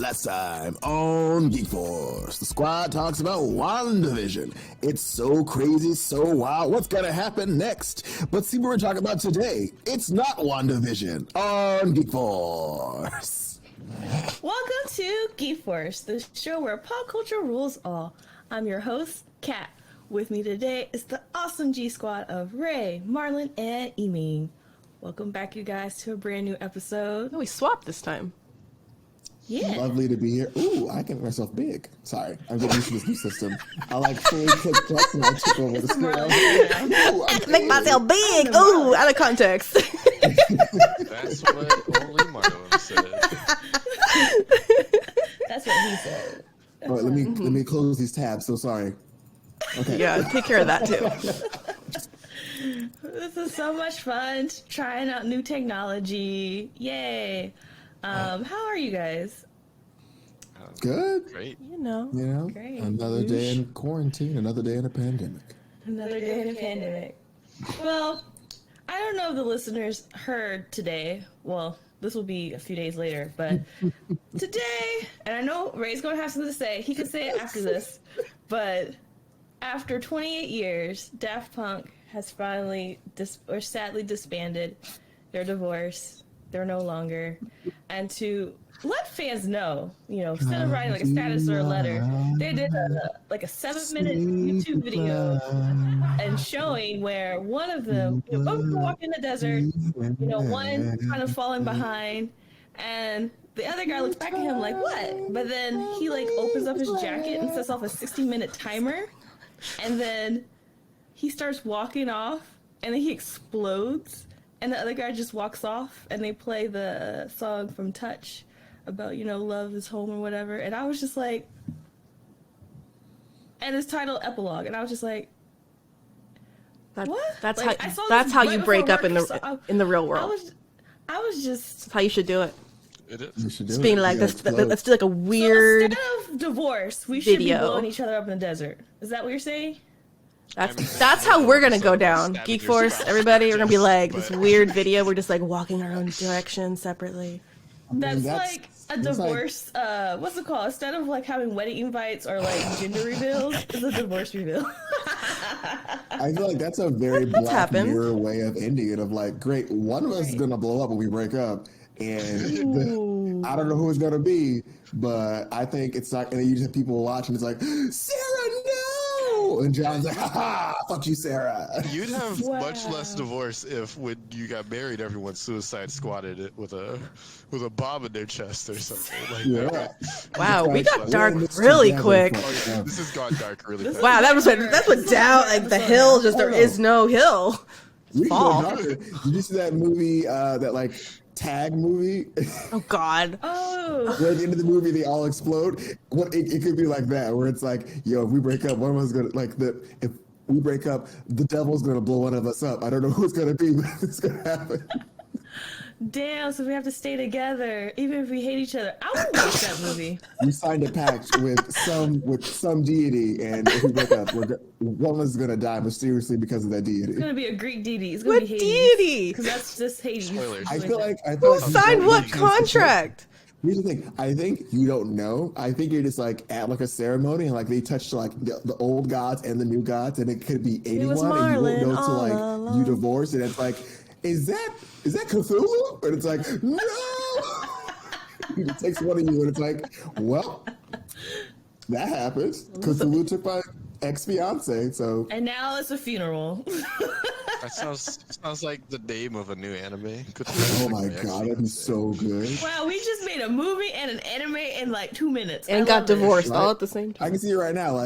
Last time on Geek Force, the squad talks about WandaVision. It's so crazy, so wild. What's gonna happen next? But see what we're talking about today. It's not WandaVision on Geek Force. Welcome to Geek Force, the show where pop culture rules all. I'm your host, Kat. With me today is the awesome G Squad of Ray, Marlin, and Eming. Welcome back, you guys, to a brand new episode. Oh, we swapped this time. Yeah. Lovely to be here. Ooh, I can make myself big. Sorry, I'm getting used to this new system. I like fully cooked plus and I took over the screen. I have to make myself big. Ooh, out of context. That's what only Marlin said. That's what he said. All right, let me close these tabs. So sorry. Okay. Yeah, take care of that too. This is so much fun, trying out new technology. Yay. How are you guys? Good. Great. You know. Great. Another day in quarantine, another day in a pandemic. Another day in a pandemic. Well, I don't know if the listeners heard today. Well, this will be a few days later, but today, and I know Ray's going to have something to say. He can say it after this, but after 28 years, Daft Punk has finally sadly disbanded. Their divorce. They're no longer. And to let fans know, instead of writing like a status or a letter, they did a 7-minute YouTube video and showing where one of them, both were walking in the desert, one kind of falling behind, and the other guy looks back at him like, what? But then he opens up his jacket and sets off a 60-minute timer, and then he starts walking off, and then he explodes. And the other guy just walks off, and they play the song from Touch about, love is home or whatever. And I was just like, and it's titled Epilogue. And I was just like, what? That's how you break up in the real world. I was just. That's how you should do it. It is. You should do It's it. being like, let's do like a weird. So instead of divorce, we should be video. blowing each other up in the desert. Is that what you're saying? That's how we're gonna go down. Geek Force, everybody, we're gonna be like this But- weird video. We're just like walking our own direction separately. That's like a divorce. What's it called? Instead of having wedding invites or gender reveals, it's a divorce reveal. I feel like that's a very Black happened. Mirror way of ending it. Of great, one of us is gonna blow up when we break up, and I don't know who it's gonna be, but I think it's not. And then you just have people watching. It's like, Sarah, no, and John's like, ha ha, fuck you, Sarah. You'd have Wow. much less divorce if, when you got married, everyone suicide squatted it with a bomb in their chest or something. Yeah. Wow, we got We're dark in this really together, quick. fuck yeah. This has gone dark really fast. Wow, that's what down the hill. Just there is no hill. We Fall. go darker. Did you see that movie? That Tag movie, Oh God. Oh. where at the end of the movie they all explode. It could be like that, where it's like, yo, if we break up, one of us is gonna if we break up, the devil's gonna blow one of us up. I don't know who it's gonna be, but it's gonna happen. Damn, so we have to stay together, even if we hate each other. I would watch that movie. We signed a pact with some deity, and if we break up, one of us is gonna die mysteriously because of that deity. It's gonna be a Greek deity. It's gonna What be Hades. deity? Because that's just Hades. Spoilers. I feel like Who signed what contract? Here's the thing. I think you don't know. I think you're just at a ceremony and they touch the old gods and the new gods, and it could be anyone, was and you Marlin won't know all till along. you divorce, and it's like, is that Cthulhu? And it's like, no. It takes one of you, and it's like, well, that happens. Cthulhu took my ex-fiance, so And now it's a funeral. That sounds like the name of a new anime. oh my god, that'd be so good. Wow, we just made a movie and an anime in 2 minutes. And I got love it. divorced Right? all at the same I time. can see it right now,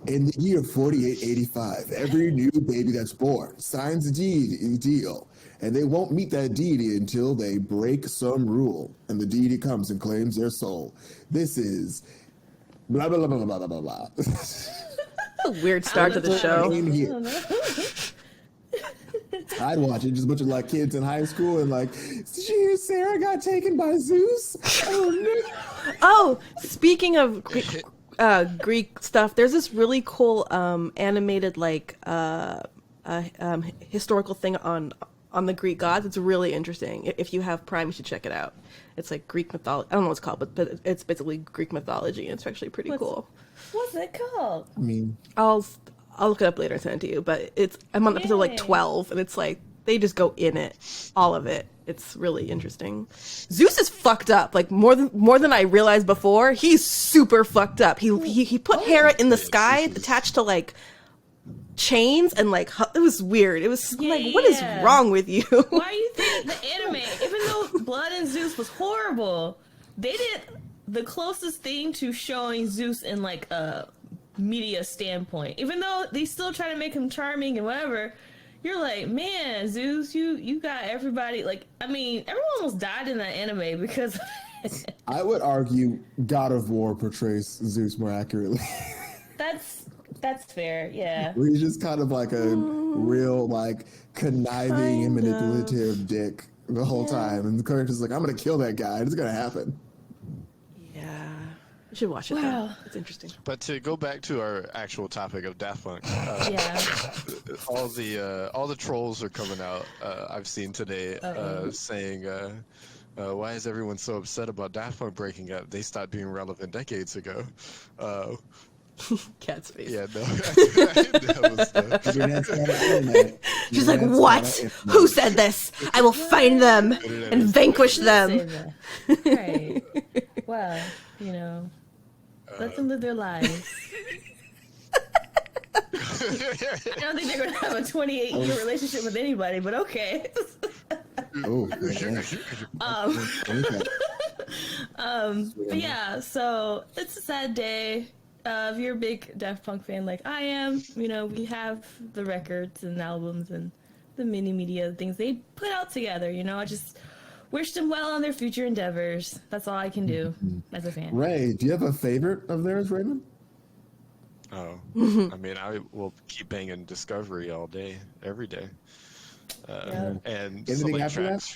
in the year 4885, every new baby that's born signs a deal, and they won't meet that deity until they break some rule, and the deity comes and claims their soul. This is blah blah blah blah blah blah blah. A weird start to the show. In here. I'd watch it, just a bunch of kids in high school, and did you hear Sarah got taken by Zeus? Oh no! Oh, speaking of Greek stuff, there's this really cool animated historical thing on on the Greek gods. It's really interesting. If you have Prime, you should check it out. It's like Greek mythology. I don't know what it's called, but it's basically Greek mythology, and it's actually pretty cool. What's it called? I mean, I'll look it up later and send it to you. But I'm on episode like 12, and it's like they just go in it, all of it. It's really interesting. Zeus is fucked up, like more than I realized before. He's super fucked up. He put Hera in the sky attached to like chains, and like it was weird. It was like, what is wrong with you? Why do you think the anime, even though Blood and Zeus was horrible, they did the closest thing to showing Zeus in like a media standpoint. Even though they still try to make him charming and whatever, you're like, man, Zeus, you got everybody. Like, I mean, everyone almost died in that anime because I would argue God of War portrays Zeus more accurately. That's fair, yeah. Where he's just kind of like a real, like, conniving and manipulative dick the whole time. And the character's like, I'm going to kill that guy. It's going to happen. Yeah. You should watch it. Wow. Though. It's interesting. But to go back to our actual topic of Daft Punk, all the trolls are coming out. I've seen today saying, why is everyone so upset about Daft Punk breaking up? They stopped being relevant decades ago. Cat's face. Yeah, no. She's like, what? Who said this? I will find them and vanquish them. Right. Well, you know, let them live their lives. I don't think they're going to have a 28-year relationship with anybody, but okay. But yeah, so it's a sad day. If you're a big Daft Punk fan like I am, you know, we have the records and albums and the mini media things they put out together, you know. I just wish them well on their future endeavors. That's all I can do as a fan. Ray, do you have a favorite of theirs, Raymond? Oh, I mean, I will keep banging Discovery all day, every day. And select tracks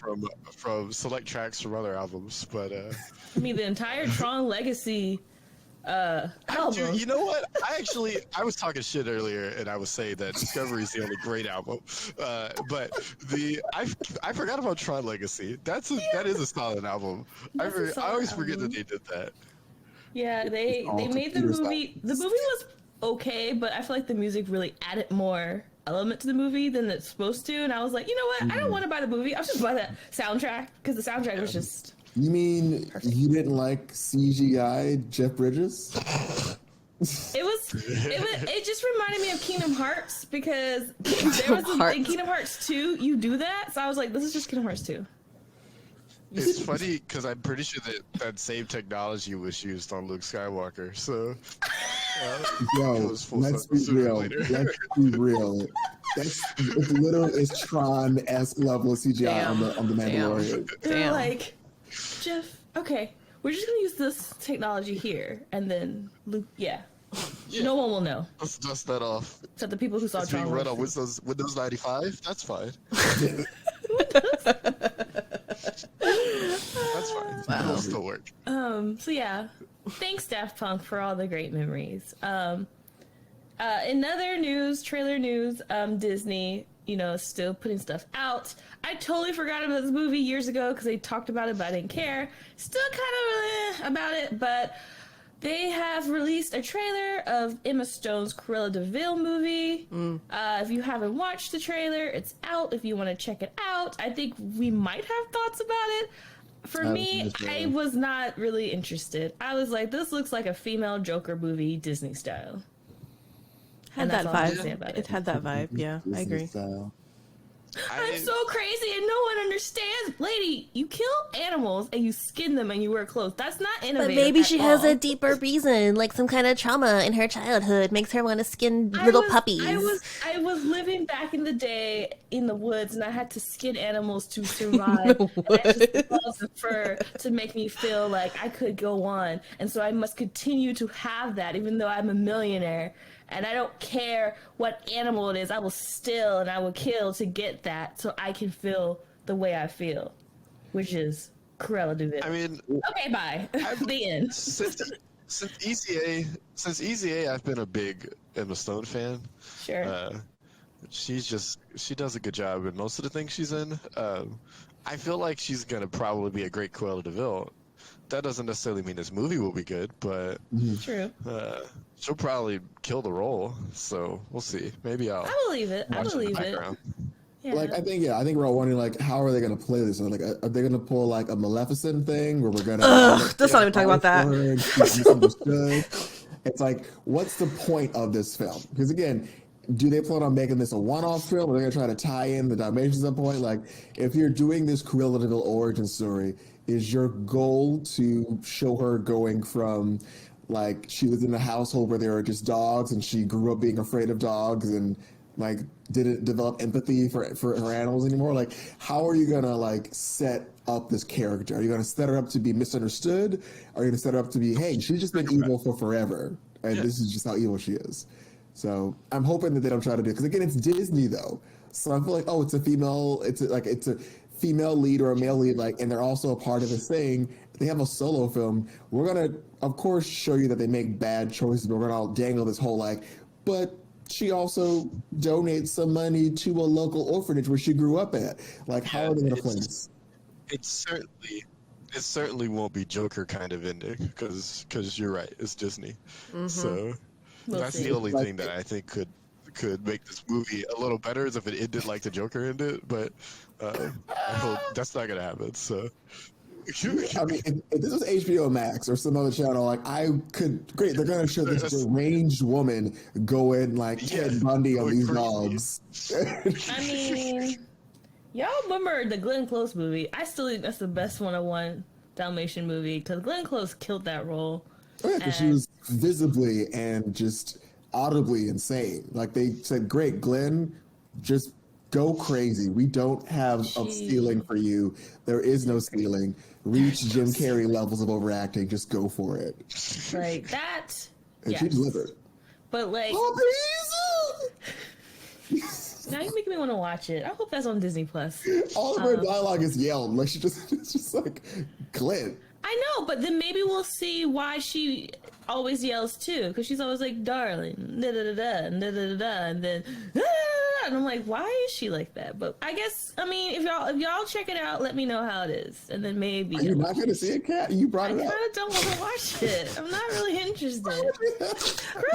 from other albums, but I mean, the entire Tron Legacy album. You know what? I was talking shit earlier, and I was saying that Discovery is the only great album. But I forgot about Tron Legacy. That is a solid album. I always forget that they did that. Yeah, they made the movie. The movie was okay, but I feel like the music really added more element to the movie than it's supposed to. And I was like, you know what? I don't want to buy the movie. I'll just buy that soundtrack because the soundtrack was just. You mean you didn't like CGI Jeff Bridges? It just reminded me of Kingdom Hearts because there was in Kingdom Hearts 2 you do that, so I was like, this is just Kingdom Hearts 2. It's funny because I'm pretty sure that same technology was used on Luke Skywalker. So, let's be real. Let's be real. It's literally Tron-esque level of CGI on the Mandalorian. They're like, Jeff, okay, we're just gonna use this technology here, and then Luke, no one will know. Let's dust that off. Except the people who saw it's Tron. Being read on Windows 95. That's fine. That's fine. Wow. It'll still work. So yeah, thanks Daft Punk for all the great memories. In other news, trailer news, Disney, you know, still putting stuff out. I totally forgot about this movie years ago because they talked about it, but I didn't care. Still kind of about it, but they have released a trailer of Emma Stone's Cruella de Vil movie. If you haven't watched the trailer, it's out. If you want to check it out, I think we might have thoughts about it. For me, I was not really interested. I was like, this looks like a female Joker movie, Disney style. Had that vibe. It had that vibe. Yeah, I agree. I'm so crazy and no one understands. Lady, you kill animals and you skin them and you wear clothes. That's not innovative. But maybe she has a deeper reason, like some kind of trauma in her childhood makes her want to skin puppies. I was living back in the day in the woods and I had to skin animals to survive. And I just loved the fur to make me feel like I could go on. And so I must continue to have that even though I'm a millionaire. And I don't care what animal it is, I will steal and I will kill to get that so I can feel the way I feel, which is Cruella de Vil. I mean, okay, bye. The end. Since Easy A, I've been a big Emma Stone fan. Sure. she does a good job in most of the things she's in. I feel like she's gonna probably be a great Cruella de Vil. That doesn't necessarily mean this movie will be good, but True. She'll probably kill the role. So we'll see. Maybe I'll. I believe it. I believe it. Yeah. Like I think we're all wondering like how are they gonna play this? Like are they gonna pull like a Maleficent thing where we're gonna? Let's not even talk about that. It's like what's the point of this film? Because again, do they plan on making this a one-off film? Or are they gonna try to tie in the Dalmatians at some point? Like if you're doing this Cruella de Vil origin story, is your goal to show her going from like she was in a household where there were just dogs and she grew up being afraid of dogs and like didn't develop empathy for her animals anymore? Like how are you gonna like set up this character? Are you gonna set her up to be misunderstood? Are you gonna set her up to be, hey, she's just been evil for forever and this is just how evil she is? So I'm hoping that they don't try to do it because again it's Disney though, so I feel like it's a female lead or a male lead, like, and they're also a part of this thing. They have a solo film. We're gonna of course show you that they make bad choices, but we're gonna dangle this whole like, but she also donates some money to a local orphanage where she grew up at. Like, how are they going to play this? It certainly won't be Joker kind of ending because you're right, it's Disney. Mm-hmm. So that's the only thing that I think could make this movie a little better is if it ended like the Joker ended. But I hope that's not going to happen. So. I mean, if this was HBO Max or some other channel, like great, they're gonna show this deranged woman go in like Ted Bundy on these dogs. I mean, y'all remember the Glenn Close movie? I still think that's the best 101 Dalmatian movie because Glenn Close killed that role. Oh, yeah, because she was visibly and just audibly insane. Like they said, great, Glenn, just go crazy. We don't have a ceiling for you. There is no ceiling. Reach Jim Carrey levels of overacting. Just go for it. Right. That. And she delivered. But like. Oh, now you make me want to watch it. I hope that's on Disney Plus. All of her dialogue is yelled. Like it's just like Glenn. I know, but then maybe we'll see why she always yells too, because she's always like, "Darling," da da da da, da da da, and then, and I'm like, why is she like that? But I guess, I mean, if y'all check it out, let me know how it is, and then maybe. Are you not going to see it, Kat? You brought it up. I kind of don't want to watch it. I'm not really interested.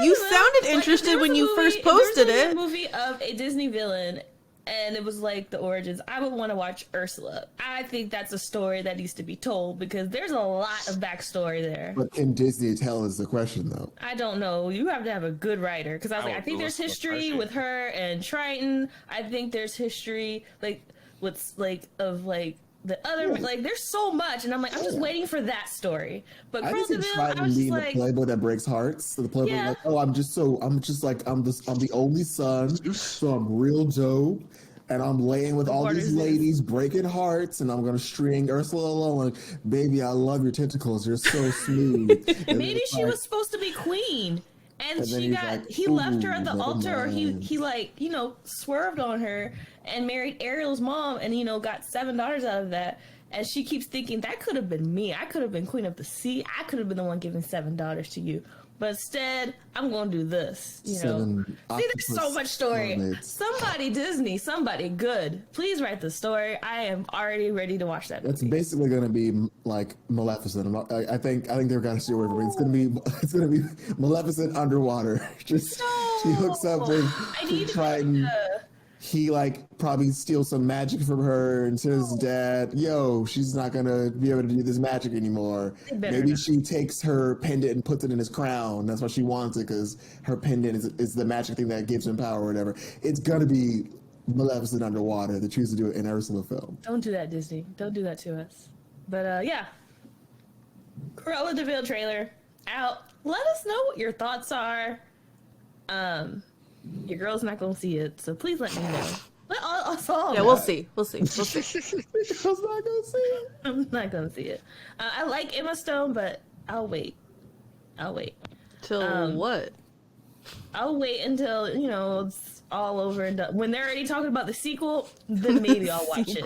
You sounded interested when you first posted it. A movie of a Disney villain. And it was like the origins. I would want to watch Ursula. I think that's a story that needs to be told because there's a lot of backstory there. But can Disney tell is the question, though? I don't know. You have to have a good writer because I think there's history with her and Triton. I think there's history like with the other there's so much, and I'm just waiting for that story. But I just Triton being the playboy that breaks hearts. So the playboy like, oh, I'm the only son, so I'm real dope. And I'm laying with all these ladies, breaking hearts, and I'm gonna string Ursula along. Like, baby, I love your tentacles. You're so smooth. Maybe she was supposed to be queen, and he left her at the altar, or he swerved on her and married Ariel's mom, and got $7 out of that. And she keeps thinking that could have been me. I could have been queen of the sea. I could have been the one giving $7 to you. But instead, I'm going to do this. See, there's so much story. Somebody Disney, somebody good. Please write the story. I am already ready to watch that movie. It's basically going to be like Maleficent. I think they're going to steer away from it. It's going to be Maleficent underwater. She hooks up with Triton. He probably steals some magic from her and says, "Dad, she's not gonna be able to do this magic anymore." Maybe she takes her pendant and puts it in his crown. That's why she wants it, because her pendant is the magic thing that gives him power or whatever. It's gonna be Maleficent underwater. They choose to do it in Ursula film. Don't do that, Disney. Don't do that to us. But Cruella de Vil trailer out. Let us know what your thoughts are. Your girl's not gonna see it, so please let me know. We'll see. We'll see. Your girl's not gonna see it. I'm not gonna see it. I like Emma Stone, but I'll wait. Till what? I'll wait until it's all over and done. When they're already talking about the sequel, then maybe I'll watch it.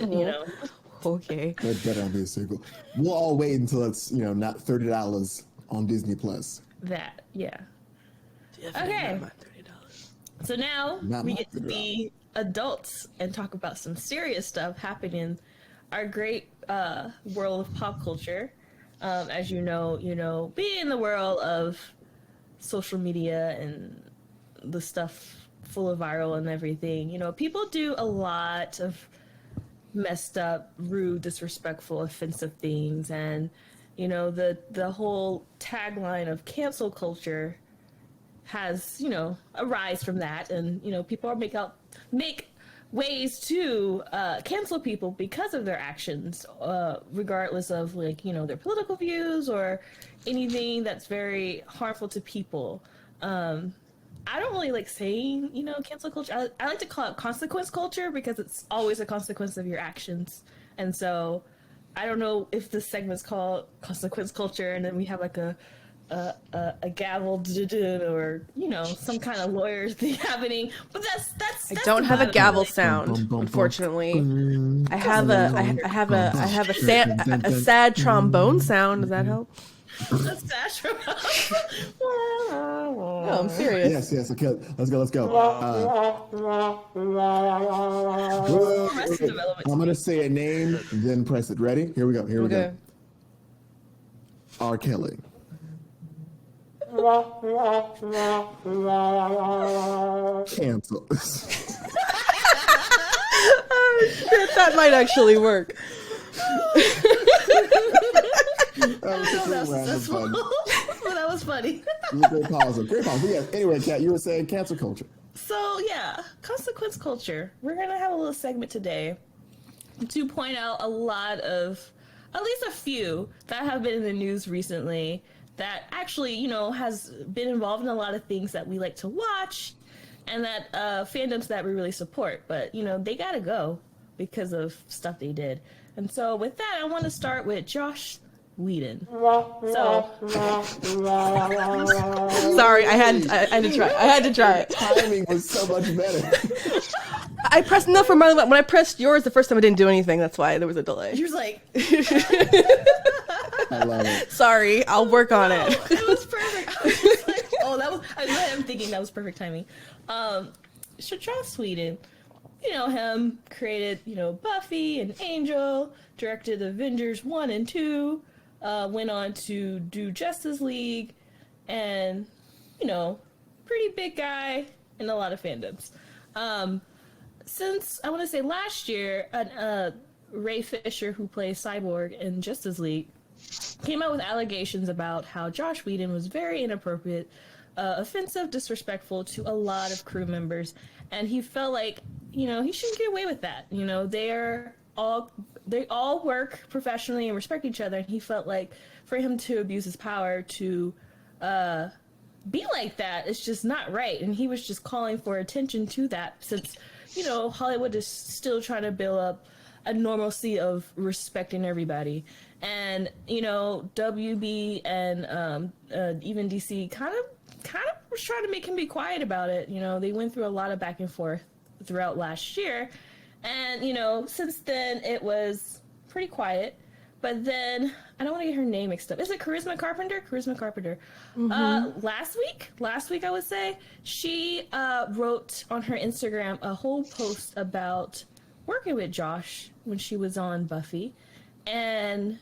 Okay. That better not be a sequel. We'll all wait until it's not $30 on Disney Plus. That Definitely okay. not $30. So now Not we my get to figure be adults and talk about some serious stuff happening in our great world of pop culture. As you know, being in the world of social media and the stuff full of viral and everything, people do a lot of messed up, rude, disrespectful, offensive things, and the whole tagline of cancel culture has a rise from that, and people are make ways to cancel people because of their actions, regardless of their political views or anything that's very harmful to people. I don't really like saying cancel culture. I like to call it consequence culture because it's always a consequence of your actions. And so I don't know if this segment's called consequence culture and then we have like a gavel or some kind of lawyers thing happening, but that's I don't have a gavel sound, unfortunately. I have a sad trombone sound. Does that help? a sad trombone. No, I'm serious. Yes. Okay, let's go. Arrested Development. I'm gonna say a name, then press it. Ready? Here we go. Okay. R. Kelly. Cancel. Oh shit, that might actually work. That was funny. Great pause. But yeah, anyway, Kat, you were saying cancel culture. So yeah, consequence culture. We're gonna have a little segment today to point out a lot of, at least a few that have been in the news recently that actually, has been involved in a lot of things that we like to watch and that fandoms that we really support. But, they gotta go because of stuff they did. And so with that, I want to start with Joss Whedon. So sorry, I had to try it. Timing was so much better. I pressed enough for Marlin. When I pressed yours the first time, I didn't do anything. That's why there was a delay. he was like, I love it. Sorry, I'll work on it. It was perfect. I was just like, I'm thinking that was perfect timing. So Joss Whedon, him, created, Buffy and Angel, directed Avengers 1 and 2, went on to do Justice League, and, pretty big guy in a lot of fandoms. Since, I want to say last year, Ray Fisher, who plays Cyborg in Justice League, came out with allegations about how Joss Whedon was very inappropriate, offensive, disrespectful to a lot of crew members, and he felt like, he shouldn't get away with that. They all work professionally and respect each other, and he felt like for him to abuse his power to be like that, it's just not right, and he was just calling for attention to that since, Hollywood is still trying to build up a normalcy of respecting everybody. And, WB and even DC kind of was trying to make him be quiet about it. They went through a lot of back and forth throughout last year. And, since then it was pretty quiet. But then, I don't want to get her name mixed up. Is it Charisma Carpenter? Charisma Carpenter. Mm-hmm. Last week I would say, she wrote on her Instagram a whole post about working with Josh when she was on Buffy. And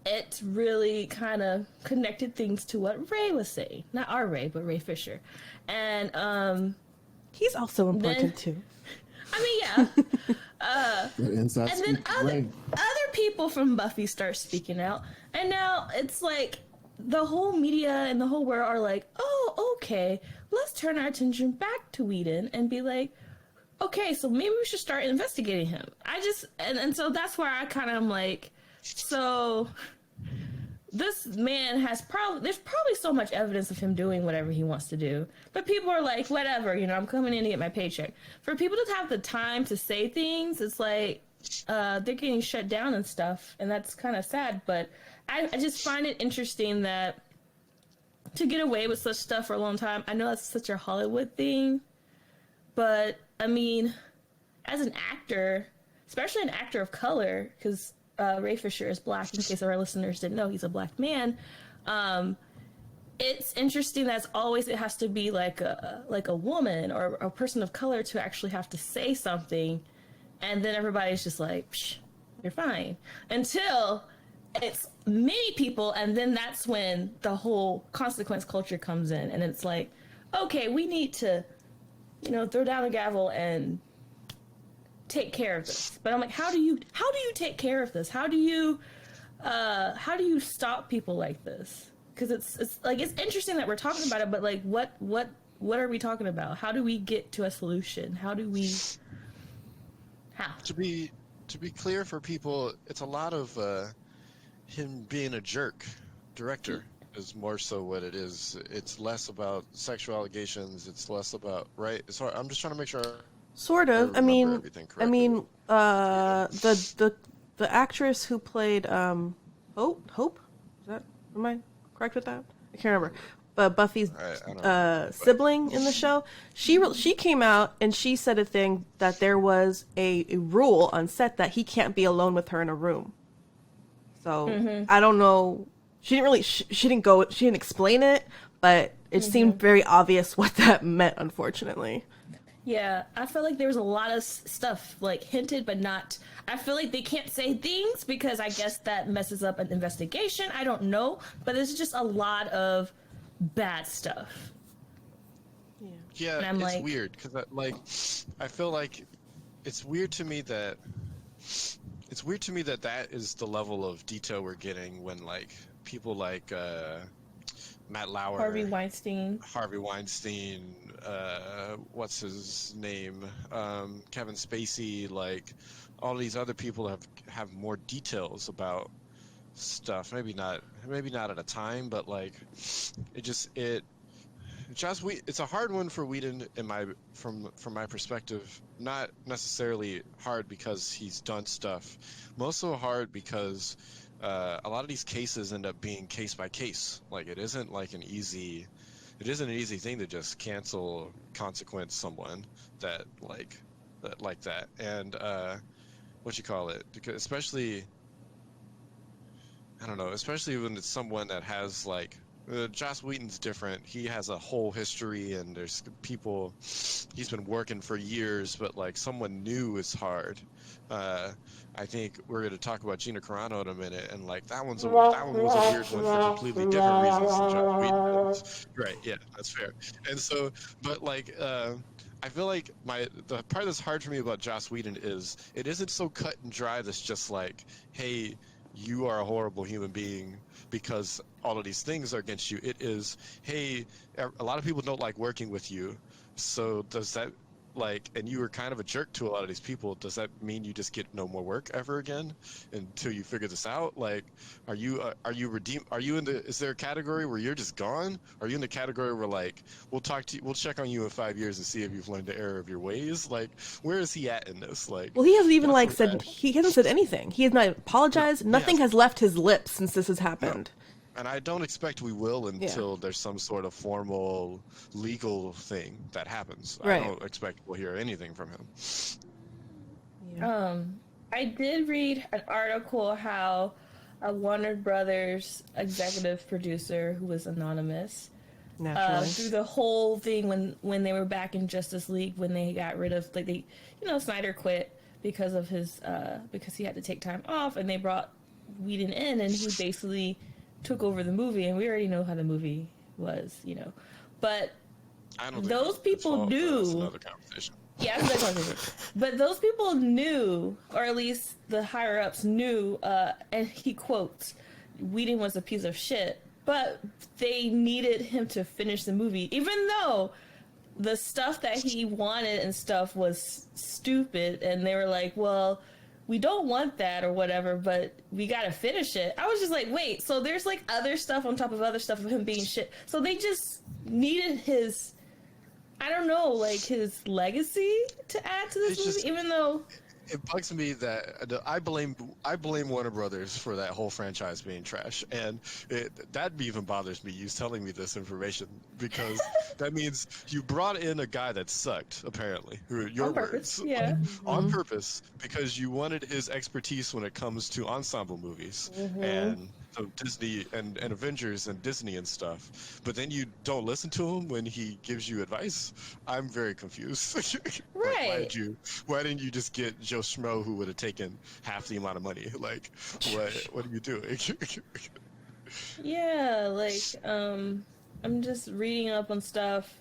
it really kind of connected things to what Ray was saying. Not our Ray, but Ray Fisher. And he's also important too. Yeah. And then other people from Buffy start speaking out. And now it's like the whole media and the whole world are like, oh, okay, let's turn our attention back to Whedon and be like, okay, so maybe we should start investigating him. And so that's where I kind of am like, so this man there's probably so much evidence of him doing whatever he wants to do. But people are like, whatever, I'm coming in to get my paycheck. For people to have the time to say things, it's like they're getting shut down and stuff. And that's kind of sad. But I just find it interesting that to get away with such stuff for a long time, I know that's such a Hollywood thing. But, as an actor, especially an actor of color, because Ray Fisher is black, in case our listeners didn't know, he's a black man, it's interesting that it has to be like a woman or a person of color to actually have to say something, and then everybody's just like, psh, you're fine, until it's many people, and then that's when the whole consequence culture comes in, and it's like, okay, we need to, throw down the gavel and take care of this. But I'm like, how do you take care of this? How do you stop people like this? Because it's like, it's interesting that we're talking about it, but like, what are we talking about? How do we get to a solution? How? To be clear for people, it's a lot of him being a jerk. Director is more so what it is. It's less about sexual allegations. It's less about, right? So I'm just trying to make sure. Sort of. The actress who played Hope. Am I correct with that? I can't remember. But Buffy's sibling in the show, she came out and she said a thing that there was a rule on set that he can't be alone with her in a room. So I don't know. She didn't explain it, but it seemed very obvious what that meant, unfortunately. Yeah, I feel like there was a lot of stuff like hinted, but not. I feel like they can't say things because I guess that messes up an investigation. I don't know, but there's just a lot of bad stuff. Yeah, and it's weird because I feel like it's weird to me that that is the level of detail we're getting when like people like Matt Lauer, Harvey Weinstein, what's his name, Kevin Spacey, like all these other people have more details about stuff. Maybe not at a time, but like it's a hard one for Whedon from my perspective. Not necessarily hard because he's done stuff, but also hard because a lot of these cases end up being case by case. Like it isn't an easy thing to just cancel consequence someone that like that. And because especially when it's someone that has like Joss Whedon's different. He has a whole history, and there's people he's been working for years, but like someone new is hard. I think we're going to talk about Gina Carano in a minute, and like that one was a weird one for completely different reasons than Joss Whedon. Right? Yeah, that's fair. And so, but like, I feel like the part that's hard for me about Joss Whedon is it isn't so cut and dry. That's just like, hey, you are a horrible human being because all of these things are against you. It is, hey, a lot of people don't like working with you. So does that, like, and you were kind of a jerk to a lot of these people, does that mean you just get no more work ever again until you figure this out? Like, are you redeemed? Is there a category where you're just gone? Are you in the category where like, we'll check on you in 5 years and see if you've learned the error of your ways? Like, where is he at in this? Like, well, he hasn't even he hasn't said anything. He has not apologized. Nothing has left his lips since this has happened. No. And I don't expect we will until there's some sort of formal legal thing that happens. Right. I don't expect we'll hear anything from him. Yeah. I did read an article how a Warner Brothers executive producer who was anonymous through the whole thing when they were back in Justice League, when they got rid of Snyder quit because of his because he had to take time off, and they brought Whedon in, and he basically took over the movie, and we already know how the movie was, but those people knew. That's another conversation. Yeah, that's another conversation. But those people knew, or at least the higher ups knew, and he quotes, Whedon was a piece of shit, but they needed him to finish the movie, even though the stuff that he wanted and stuff was stupid, and they were like, well, we don't want that or whatever, but we gotta finish it. I was just like, wait, so there's like other stuff on top of other stuff of him being shit. So they just needed his, I don't know, like his legacy to add to this movie, even though it bugs me that I blame Warner Brothers for that whole franchise being trash, and that even bothers me. You telling me this information because that means you brought in a guy that sucked, apparently. Your words, on purpose, because you wanted his expertise when it comes to ensemble movies, and of Disney and Avengers and Disney and stuff, but then you don't listen to him when he gives you advice. I'm very confused. Right. Why didn't you just get Joe Schmo who would have taken half the amount of money? Like, what are you doing? Yeah, like, I'm just reading up on stuff.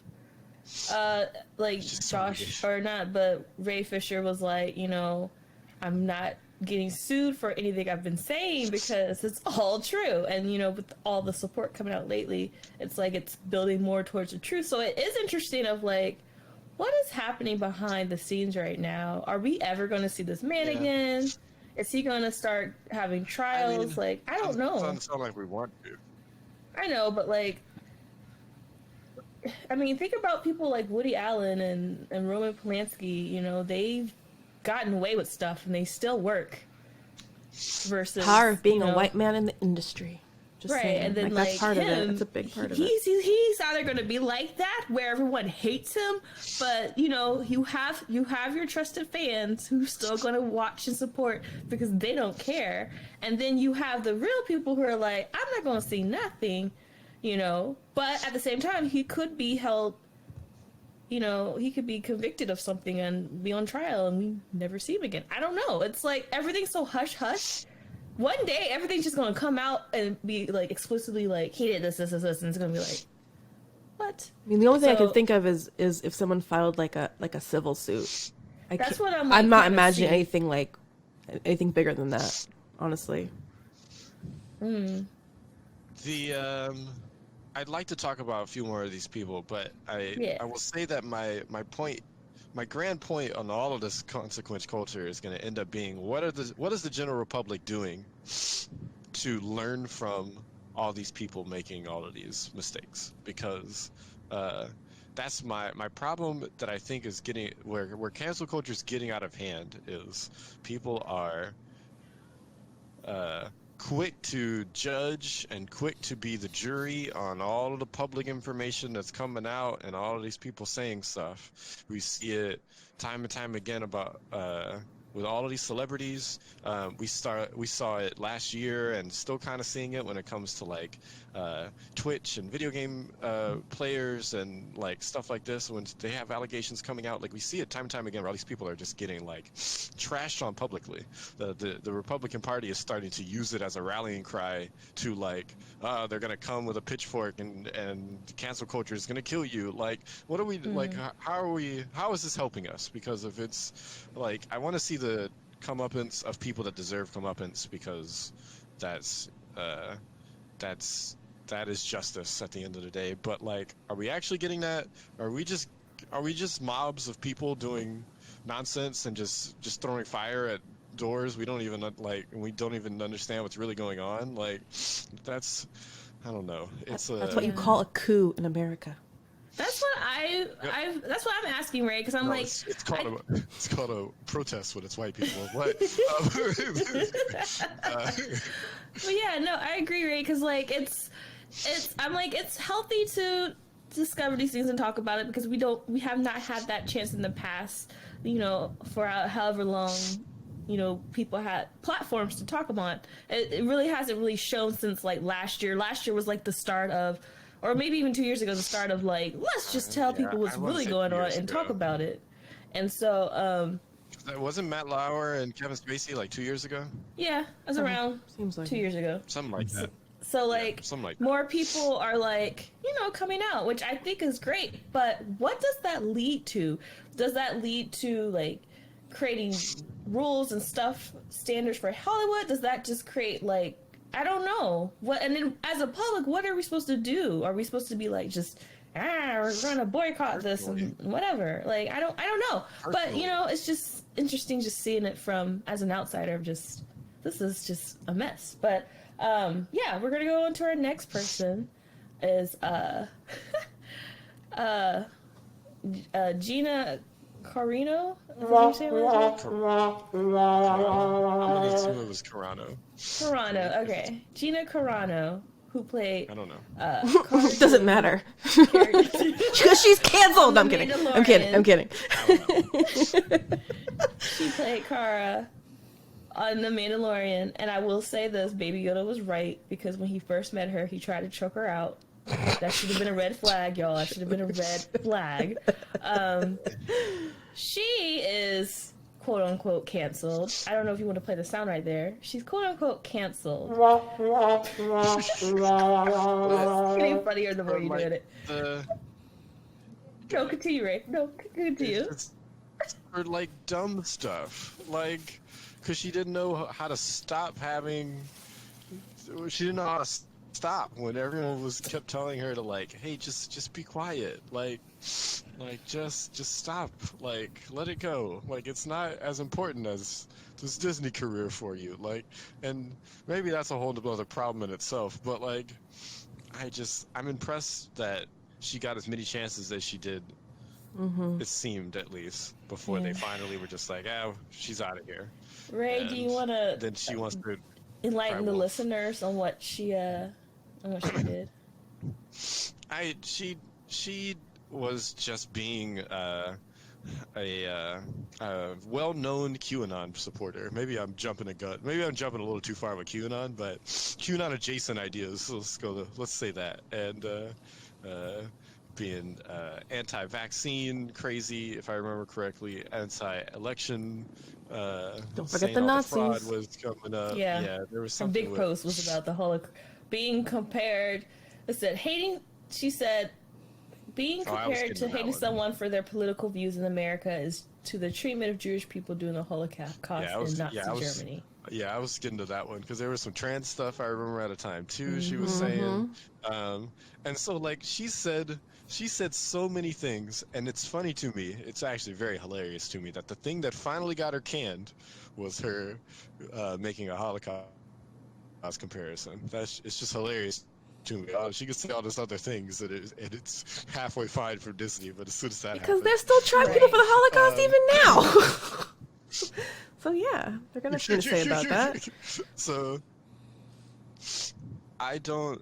Like Josh, or not, but Ray Fisher was like, you know, I'm not getting sued for anything I've been saying because it's all true. And, you know, with all the support coming out lately, it's like it's building more towards the truth. So it is interesting of like, what is happening behind the scenes right now? Are we ever going to see this man again? Is he going to start having trials? I don't know. It doesn't sound like we want to. I know, but like, I mean, think about people like Woody Allen and Roman Polanski. You know, they've gotten away with stuff and they still work. Versus power of being a white man in the industry. Just right, saying. and then that's part him, of it. That's a big part of it. He's either going to be like that, where everyone hates him, but you know, you have your trusted fans who are still going to watch and support because they don't care, and then you have the real people who are like, I'm not going to see nothing, you know. But at the same time, he could be held, you know, he could be convicted of something and be on trial, and we never see him again. I don't know. It's like everything's so hush hush. One day, everything's just going to come out and be, like, explicitly, like, he did this, and it's going to be like, what? I mean, the only thing I can think of is if someone filed, like a civil suit. That's what I'm, like, I'm not imagining anything bigger than that, honestly. Mm. I'd like to talk about a few more of these people, but I will say that my grand point on all of this consequence culture is going to end up being what is the general republic doing to learn from all these people making all of these mistakes? Because that's my problem that I think is getting where cancel culture is getting out of hand is people are quick to judge and quick to be the jury on all of the public information that's coming out and all of these people saying stuff. We see it time and time again about with all of these celebrities. We saw it last year and still kind of seeing it when it comes to like Twitch and video game players and like stuff like this. When they have allegations coming out, like we see it time and time again where all these people are just getting like trashed on publicly. The Republican Party is starting to use it as a rallying cry to like they're gonna come with a pitchfork and cancel culture is gonna kill you. Like what are we like? How is this helping us? Because if it's like I want to see the comeuppance of people that deserve comeuppance because that is justice at the end of the day. But like, are we actually getting that? Are we just mobs of people doing nonsense and just throwing fire at doors? We don't even understand what's really going on. Like, I don't know. That's what you call a coup in America. That's what that's what I'm asking, Ray, because I'm it's called a protest when it's white people. What? But yeah, no, I agree, Ray, because like it's healthy to discover these things and talk about it because we have not had that chance in the past, you know, for however long, you know, people had platforms to talk about. It really hasn't really shown since like last year. Last year was like the start of. Or maybe even 2 years ago, the start of like, let's just tell people what's really going on and talk about it. And so, wasn't Matt Lauer and Kevin Spacey like 2 years ago? Yeah, it was around seems like 2 years ago. Something like that. So like, more people are like, you know, coming out, which I think is great. But what does that lead to? Does that lead to like creating rules and stuff, standards for Hollywood? Does that just create like, I don't know what, and then as a public, what are we supposed to do? Are we supposed to be like just we're gonna boycott this and whatever? Like I don't know. But you know, it's just interesting just seeing it from as an outsider. This is just a mess. But yeah, we're gonna go on to our next person. Is Gina Carino? I believe it was Carano. Carano, okay. Gina Carano, who played... I don't know. Doesn't matter. Because she's canceled! No, I'm kidding. I'm kidding. She played Kara on The Mandalorian, and I will say this, Baby Yoda was right, because when he first met her, he tried to choke her out. That should have been a red flag, y'all. That should have been a red flag. She is quote unquote canceled. I don't know if you want to play the sound right there. She's quote unquote canceled. It's getting funnier the more you do it. No, continue, Ray. No, continue. It's for like dumb stuff, like because she didn't know how to stop having. She didn't know how to stop when everyone kept telling her to like, hey, just be quiet, like just stop, like let it go, like it's not as important as this Disney career for you, like, and maybe that's a whole other problem in itself, but like I'm impressed that she got as many chances as she did. It seemed, at least, before they finally were just like, oh, she's out of here. Ray, do you want to then she wants to enlighten the listeners on what she did? She was just being a well-known QAnon supporter. Maybe I'm jumping a little too far with QAnon, but QAnon adjacent ideas. Let's say that. And being anti-vaccine crazy, if I remember correctly, anti-election. Don't forget the Nazis. Fraud was coming up. Yeah, there was a something. Big post was about the Holocaust being compared. It said She said being compared to hating someone for their political views in America is to the treatment of Jewish people during the Holocaust in Nazi Germany. Yeah, I was getting to that one because there was some trans stuff I remember at a time too. She was saying, and so like she said so many things, and it's funny to me. It's actually very hilarious to me that the thing that finally got her canned was her making a Holocaust comparison. It's just hilarious to me. She could say all these other things, and it's halfway fine for Disney, but as soon as that because they're still trying people for the Holocaust even now. So yeah, they're gonna have to say about that. So I don't.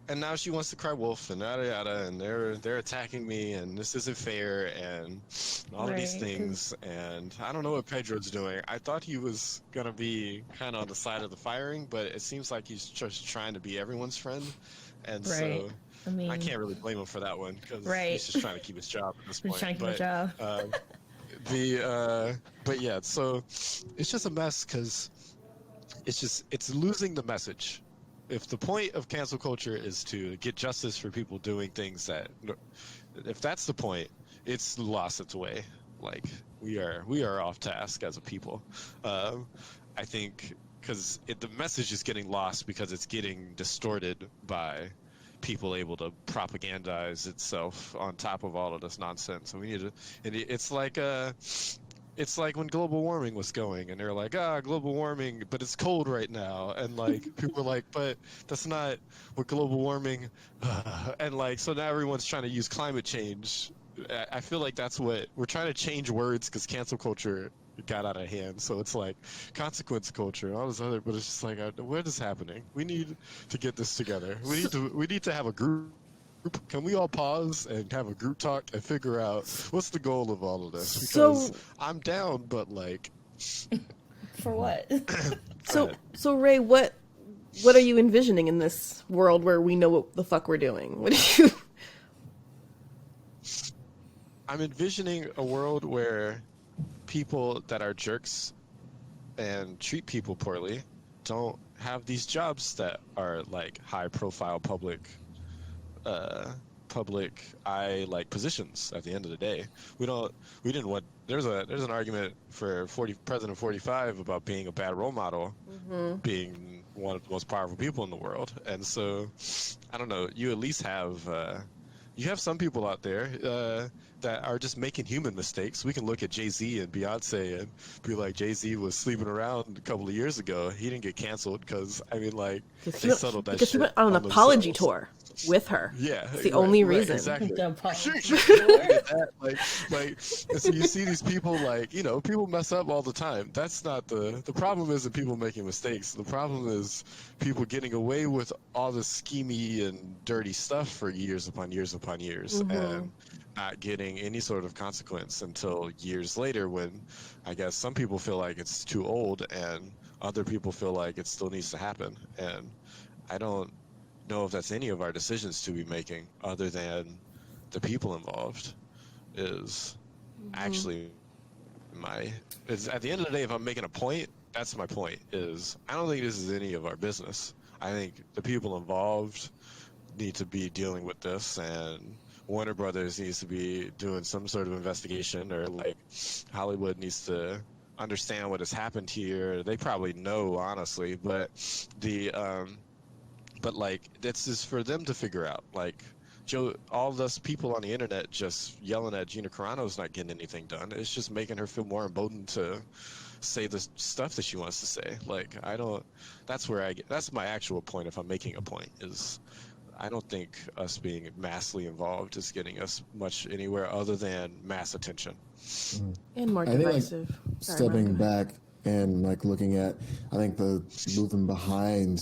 And now she wants to cry wolf and yada yada, and they're attacking me, and this isn't fair, and all of these things, and I don't know what Pedro's doing. I thought he was gonna be kind of on the side of the firing, but it seems like he's just trying to be everyone's friend, and so I can't really blame him for that one because he's just trying to keep his job at this point. He's trying to keep his job. But yeah, so it's just a mess because it's losing the message. If the point of cancel culture is to get justice for people doing things if that's the point, it's lost its way. Like we are off task as a people. I think because the message is getting lost because it's getting distorted by people able to propagandize itself on top of all of this nonsense. So we need to. It's like when global warming was going, and they're like, global warming, but it's cold right now, and like people were like, but that's not what global warming, and like so now everyone's trying to use climate change. I feel like that's what we're trying to change words because cancel culture got out of hand. So it's like consequence culture and all this other, but it's just like, what is happening? We need to get this together. We need to have a group. Can we all pause and have a group talk and figure out what's the goal of all of this? Because I'm down, but like, for what? So Ray, what are you envisioning in this world where we know what the fuck we're doing? What do you? I'm envisioning a world where people that are jerks and treat people poorly don't have these jobs that are like high-profile public eye like positions at the end of the day. There's an argument for President 45 about being a bad role model, being one of the most powerful people in the world. And so I don't know, you at least have some people out there that are just making human mistakes. We can look at Jay-Z and Beyonce and be like, Jay-Z was sleeping around a couple of years ago. He didn't get canceled because, I mean, like, they settled that shit. He went on an apology tour with her. Yeah. It's the only reason. Exactly. like, so you see these people, like, you know, people mess up all the time. That's not the problem isn't people making mistakes. The problem is people getting away with all this schemy and dirty stuff for years upon upon years and not getting any sort of consequence until years later, when I guess some people feel like it's too old and other people feel like it still needs to happen. And I don't know if that's any of our decisions to be making, other than the people involved is actually at the end of the day, if I'm making a point, that's my point, is I don't think this is any of our business. I think the people involved need to be dealing with this, and Warner Brothers needs to be doing some sort of investigation, or like Hollywood needs to understand what has happened here. They probably know, honestly, but like this is for them to figure out. Like all those people on the internet just yelling at Gina Carano is not getting anything done. It's just making her feel more emboldened to say the stuff that she wants to say. Like that's my actual point. If I'm making a point, is I don't think us being massively involved is getting us much anywhere other than mass attention. And more divisive. Like, stepping back and like looking at, I think the movement behind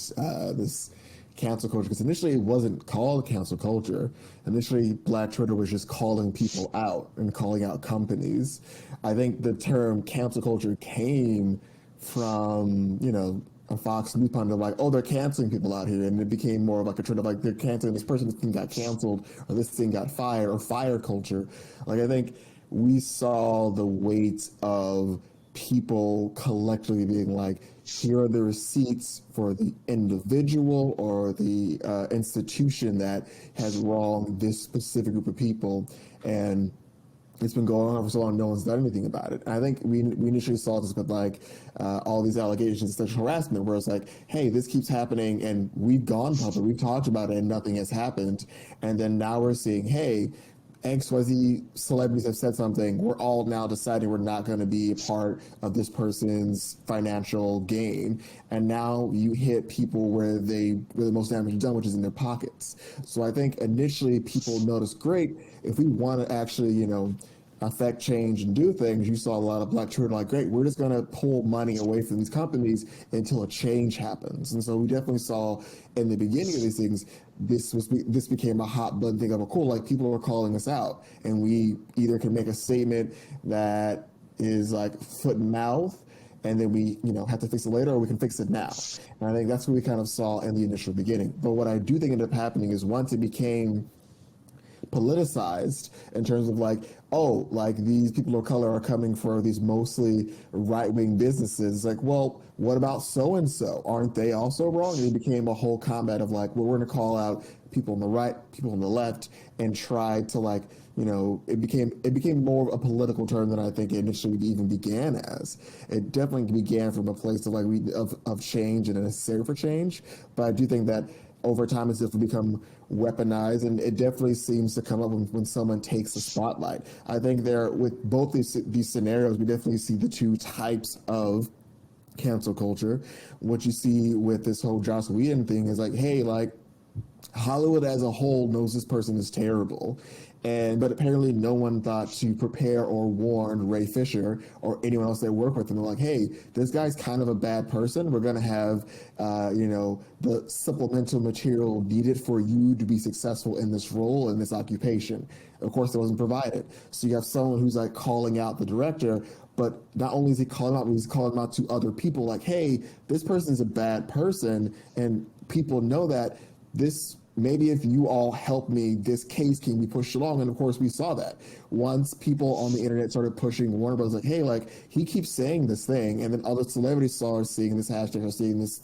this cancel culture, because initially it wasn't called cancel culture. Initially, Black Twitter was just calling people out and calling out companies. I think the term cancel culture came from, a Fox News pundit like, oh, they're canceling people out here, and it became more of like a trend of like they're canceling this person, this thing got canceled, or this thing got fired, or fire culture. Like I think we saw the weight of people collectively being like, here are the receipts for the individual or the institution that has wronged this specific group of people, and it's been going on for so long, no one's done anything about it. And I think we initially saw this with like all these allegations of sexual harassment, where it's like, hey, this keeps happening, and we've gone public, we've talked about it, and nothing has happened. And then now we're seeing, hey, XYZ celebrities have said something. We're all now deciding we're not going to be a part of this person's financial gain. And now you hit people where the most damage is done, which is in their pockets. So I think initially people noticed, great, if we want to actually, affect change and do things, you saw a lot of Black Twitter like, great, we're just going to pull money away from these companies until a change happens. And so we definitely saw in the beginning of these things, this became a hot button thing of a cool, like people are calling us out, and we either can make a statement that is like foot and mouth, and then we have to fix it later, or we can fix it now. And I think that's what we kind of saw in the initial beginning. But what I do think ended up happening is once it became politicized in terms of like, oh, like these people of color are coming for these mostly right-wing businesses. Like, well, what about so-and-so? Aren't they also wrong? And it became a whole combat of like, well, we're going to call out people on the right, people on the left, and try to like, it became more of a political term than I think it initially even began as. It definitely began from a place of like of change and a necessary for change. But I do think that over time it's definitely become weaponized, and it definitely seems to come up when someone takes the spotlight. I think with both these scenarios, we definitely see the two types of cancel culture. What you see with this whole Joss Whedon thing is like, hey, like Hollywood as a whole knows this person is terrible, but apparently no one thought to prepare or warn Ray Fisher or anyone else that worked with him. They're like, hey, this guy's kind of a bad person. We're going to have, the supplemental material needed for you to be successful in this role, in this occupation. Of course, it wasn't provided. So you have someone who's like calling out the director, but not only is he calling out, but he's calling out to other people like, hey, this person's a bad person, and people know that maybe if you all help me, this case can be pushed along. And of course, we saw that. Once people on the internet started pushing Warner Bros. Like, hey, like he keeps saying this thing, and then other celebrities started seeing this hashtag or seeing this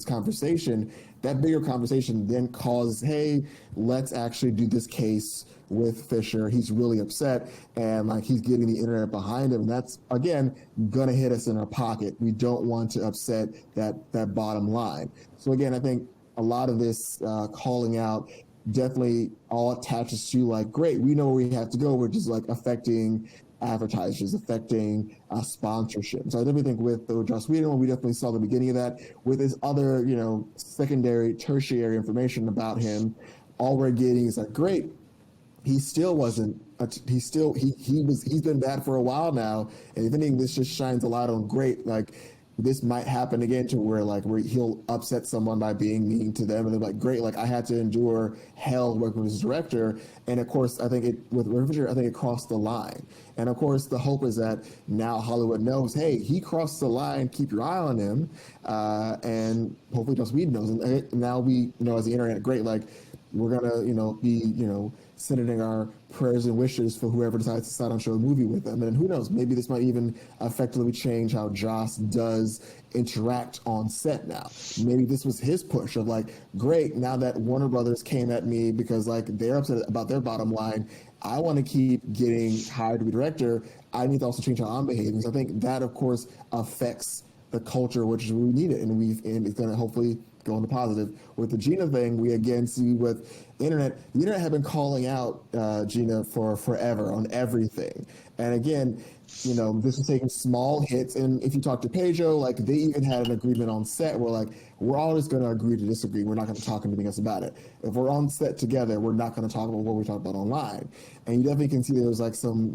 conversation, that bigger conversation then caused, hey, let's actually do this case with Fisher. He's really upset, and like he's getting the internet behind him. And that's, again, gonna hit us in our pocket. We don't want to upset that bottom line. So again, I think a lot of this calling out definitely all attaches to like, great, we know where we have to go, which is like affecting advertisers, affecting sponsorship. So I definitely think with the Joss Whedon one, we definitely saw the beginning of that. With his other, secondary, tertiary information about him, all we're getting is like, great, he still wasn't. He's been bad for a while now, and if anything, this just shines a light on great. Like, this might happen again to where he'll upset someone by being mean to them, and they're like, great, like I had to endure hell working with this director. And of course, I think it crossed the line. And of course, the hope is that now Hollywood knows, hey, he crossed the line, keep your eye on him, and hopefully Joss Whedon knows. And now we, as the internet, great, like we're gonna, be, sending our prayers and wishes for whoever decides to sign on show a movie with them. And who knows, maybe this might even effectively change how Joss does interact on set now. Maybe this was his push of like, great, now that Warner Brothers came at me because like they're upset about their bottom line, I want to keep getting hired to be director. I need to also change how I'm behaving. So I think that, of course, affects the culture, which we need it, and it's going to hopefully go on the positive. With the Gina thing, we again see with the internet had been calling out Gina for forever on everything. And again, this is taking small hits. And if you talk to Pedro, like they even had an agreement on set where like, we're all just going to agree to disagree. We're not going to talk anything else about it. If we're on set together, we're not going to talk about what we talk about online. And you definitely can see there's like some,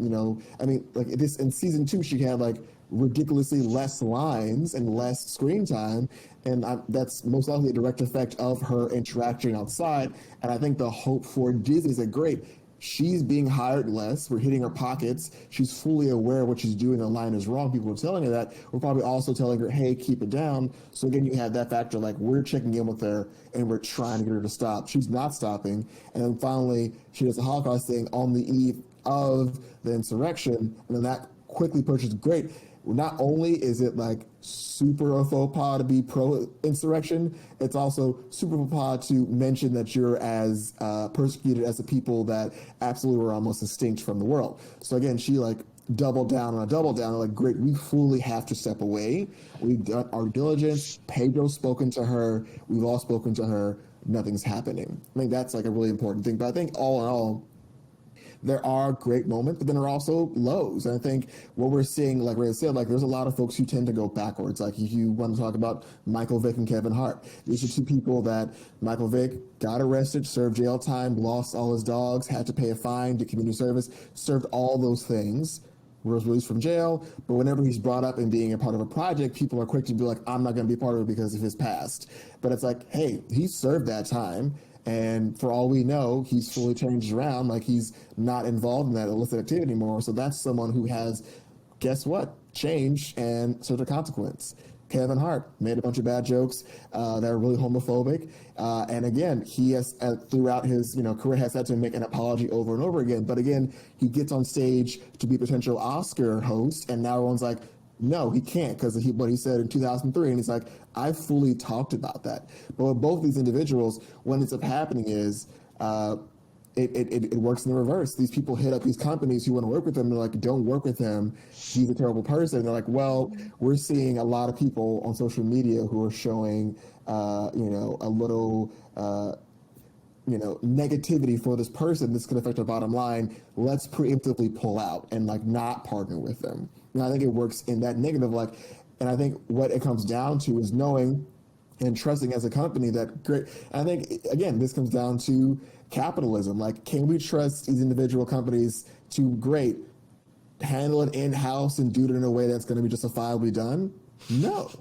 like this in season 2, she had like ridiculously less lines and less screen time, and that's most likely a direct effect of her interacting outside. And I think the hope for Disney is that great, she's being hired less, we're hitting her pockets, she's fully aware of what she's doing, the line is wrong, people are telling her that, we're probably also telling her, hey, keep it down. So again, you have that factor, like we're checking in with her and we're trying to get her to stop. She's not stopping. And then finally she does the Holocaust thing on the eve of the insurrection, and then that quickly pushes, great, not only is it like super a faux pas to be pro-insurrection, it's also super faux pas to mention that you're as persecuted as the people that absolutely were almost extinct from the world. So again, she like doubled down on a double down. Like, great, we fully have to step away. We've done our diligence. Pedro's spoken to her. We've all spoken to her. Nothing's happening. I think that's like a really important thing. But I think all in all, there are great moments, but then there are also lows. And I think what we're seeing, like Ray said, like there's a lot of folks who tend to go backwards. Like if you want to talk about Michael Vick and Kevin Hart, these are two people that Michael Vick got arrested, served jail time, lost all his dogs, had to pay a fine, did community service, served all those things, was released from jail. But whenever he's brought up in being a part of a project, people are quick to be like, I'm not going to be part of it because of his past. But it's like, hey, he served that time. And for all we know, he's fully changed around. Like he's not involved in that illicit activity anymore. So that's someone who has, guess what, changed and served a consequence. Kevin Hart made a bunch of bad jokes that are really homophobic. And again, he has, throughout his career, has had to make an apology over and over again. But again, he gets on stage to be a potential Oscar host, and now everyone's like, no, he can't, because what he said in 2003, and he's like, I fully talked about that. But with both these individuals, what ends up happening is it works in the reverse. These people hit up these companies who want to work with them. They're like, don't work with him. He's a terrible person. And they're like, well, we're seeing a lot of people on social media who are showing, a little, negativity for this person. This could affect our bottom line. Let's preemptively pull out and like not partner with them. And I think it works in that negative, and I think what it comes down to is knowing and trusting as a company that great. And I think, again, this comes down to capitalism. Like, can we trust these individual companies to handle it in-house and do it in a way that's going to be justifiably done? No.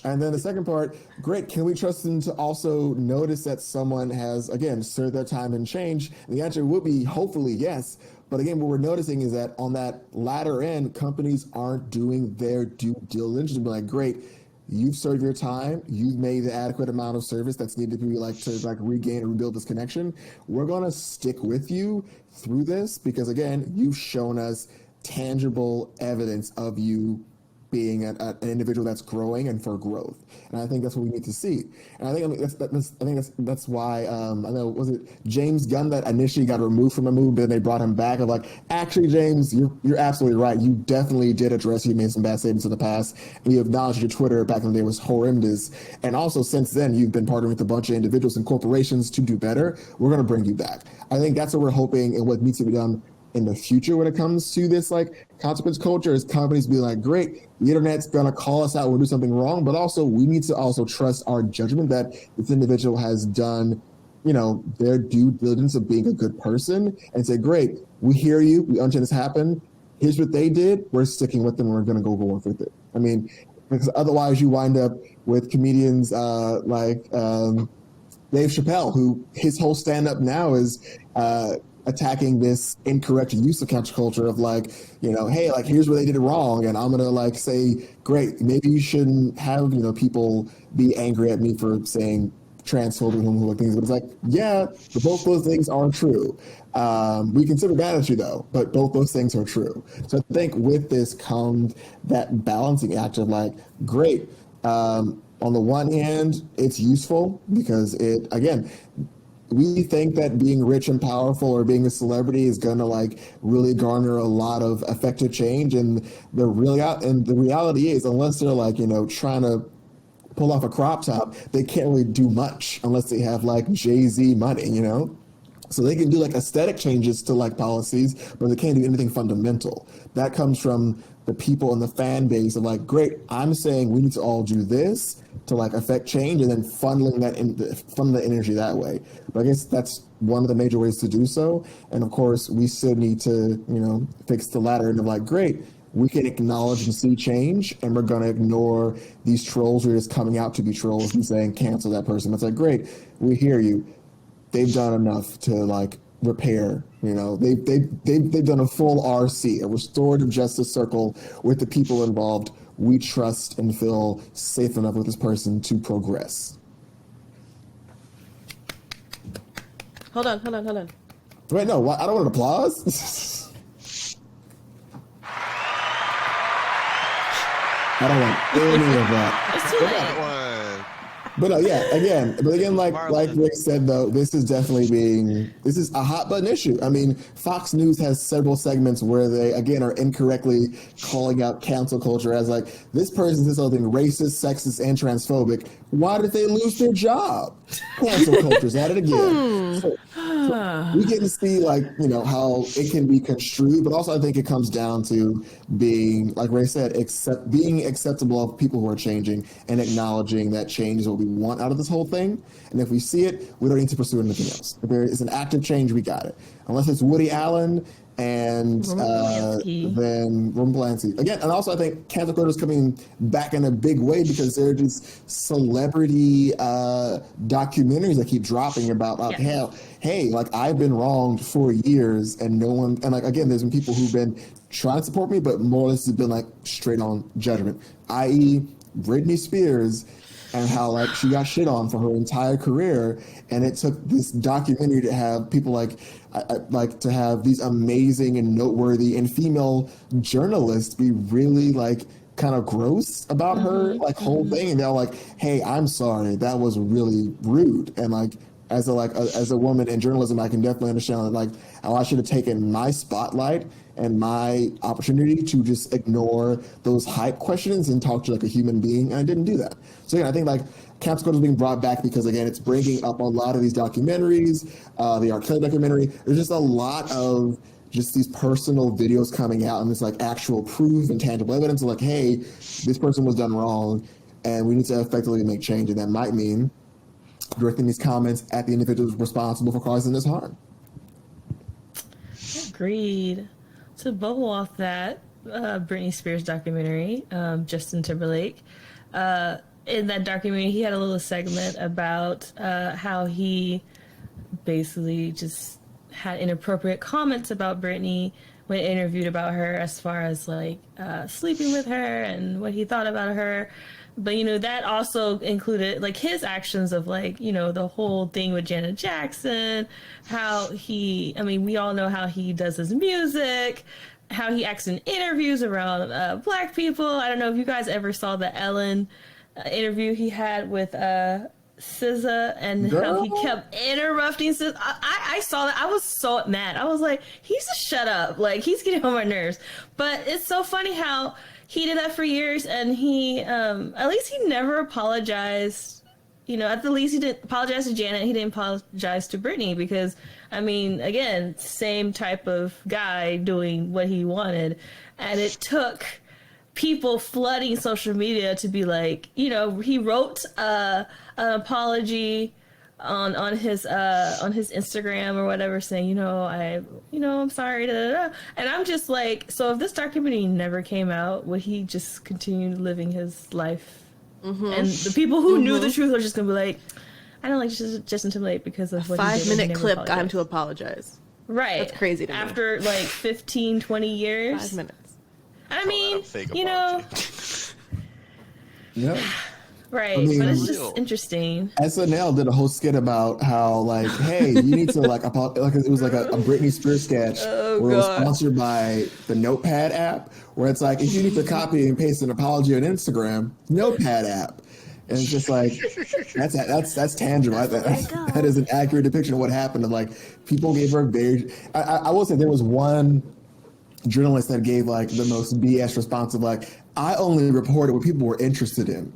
And then the second part, great, can we trust them to also notice that someone has, again, served their time and changed? And the answer would be hopefully yes. But again, what we're noticing is that on that latter end, companies aren't doing their due diligence to be like, great, you've served your time, you've made the adequate amount of service that's needed to be regain and rebuild this connection. We're going to stick with you through this because, again, you've shown us tangible evidence of you being an individual that's growing and for growth. And I think that's what we need to see. And I think that's why I know, was it James Gunn that initially got removed from a movie, but then they brought him back? Of like, actually, James, you're absolutely right. You definitely did address you made some bad statements in the past, and you acknowledged your Twitter back in the day was horrendous. And also since then, you've been partnering with a bunch of individuals and corporations to do better. We're going to bring you back. I think that's what we're hoping, and what needs to be done in the future when it comes to this consequence culture is companies be like, great, the internet's gonna call us out, we'll do something wrong, but also we need to also trust our judgment that this individual has done, their due diligence of being a good person, and say, great, we hear you, we understand this happened, here's what they did, we're sticking with them, we're gonna go with it. I mean, Because otherwise, you wind up with comedians like Dave Chappelle, who his whole stand-up now is attacking this incorrect use of cancel culture of like, hey, like here's where they did it wrong, and I'm gonna like say, great, maybe you shouldn't have people be angry at me for saying transphobic and homophobic things, but it's like, yeah, both those things are true. We consider bad at you though, but both those things are true. So I think with this comes that balancing act of like, great. On the one hand, it's useful because it, again, we think that being rich and powerful or being a celebrity is gonna like really garner a lot of effective change, and the reality is, unless they're like trying to pull off a crop top, they can't really do much unless they have like Jay-Z money, So they can do like aesthetic changes to like policies, but they can't do anything fundamental. That comes from the people in the fan base of like, great, I'm saying we need to all do this to like affect change, and then funneling the energy that way. But I guess that's one of the major ways to do so. And of course, we still need to, fix the latter and of like, great, we can acknowledge and see change, and we're going to ignore these trolls who are just coming out to be trolls and saying, cancel that person. It's like, great, we hear you. They've done enough to like repair, they've done a full RC, a restorative justice circle with the people involved. We trust and feel safe enough with this person to progress. Hold on. Wait, no, I don't want an applause. I don't want any of that. It's too late. But again, like Rick said, though, this is a hot button issue. I mean, Fox News has several segments where they, again, are incorrectly calling out cancel culture as like, this person is something racist, sexist, and transphobic. Why did they lose their job? Cancel culture's at it again. So we get to see like, how it can be construed, but also I think it comes down to being, like Ray said, being acceptable of people who are changing and acknowledging that change is what we want out of this whole thing. And if we see it, we don't need to pursue anything else. If there is an active change, we got it. Unless it's Woody Allen and then Roman Polanski. Again, and also I think cancel culture is coming back in a big way because there are these celebrity documentaries that keep dropping about hey, like I've been wronged for years and no one, and like again, there's been people who've been trying to support me, but more or less has been like straight on judgment, i.e. Britney Spears, and how like she got shit on for her entire career, and it took this documentary to have people like to have these amazing and noteworthy and female journalists be really like kind of gross about her like whole thing, and they're like, hey, I'm sorry, that was really rude. And like as a woman in journalism, I can definitely understand like how I should have taken my spotlight and my opportunity to just ignore those hype questions and talk to like a human being, and I didn't do that. So again, I think like cancel culture is being brought back because again, it's bringing up a lot of these documentaries, the R. Kelly documentary. There's just a lot of just these personal videos coming out and this like actual proof and tangible evidence of like, hey, this person was done wrong, and we need to effectively make change, and that might mean directing these comments at the individuals responsible for causing this harm. Agreed. To bubble off that Britney Spears documentary, Justin Timberlake, in that documentary, he had a little segment about how he basically just had inappropriate comments about Britney when interviewed about her, as far as like sleeping with her and what he thought about her. But, that also included, like, his actions of, like, the whole thing with Janet Jackson, how we all know how he does his music, how he acts in interviews around black people. I don't know if you guys ever saw the Ellen interview he had with SZA, and how he kept interrupting SZA. I saw that. I was so mad. I was like, he's a shut up. Like, he's getting on my nerves. But it's so funny how he did that for years, and he, at least he never apologized. At the least he didn't apologize to Janet. He didn't apologize to Britney because, again, same type of guy doing what he wanted. And it took people flooding social media to be like, he wrote an apology on his Instagram or whatever, saying, I'm sorry, da, da, da. And I'm just like, so if this documentary never came out, would he just continue living his life? Mm-hmm. And the people who knew the truth are just gonna be like, I don't like Justin Timberlake because of what he did. 5-minute clip got him to apologize. Right. That's crazy to me. After like 15, 20 years. 5 minutes. I mean, Yeah. Right, I mean, but it's just interesting. SNL did a whole skit about how, like, hey, you need to, like it was like a Britney Spears sketch where it was sponsored by the Notepad app, where it's like, if you need to copy and paste an apology on Instagram, Notepad app. And it's just like, that's tangible. That is an accurate depiction of what happened. And, like, people gave her very... I will say there was one journalist that gave, like, the most BS response of, like, I only reported what people were interested in.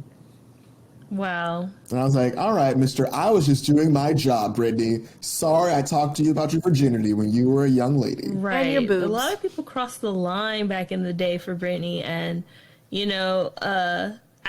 Wow. And I was like, all right, mister, I was just doing my job, Brittany. Sorry I talked to you about your virginity when you were a young lady. Right. And your boobs. A lot of people crossed the line back in the day for Britney. And,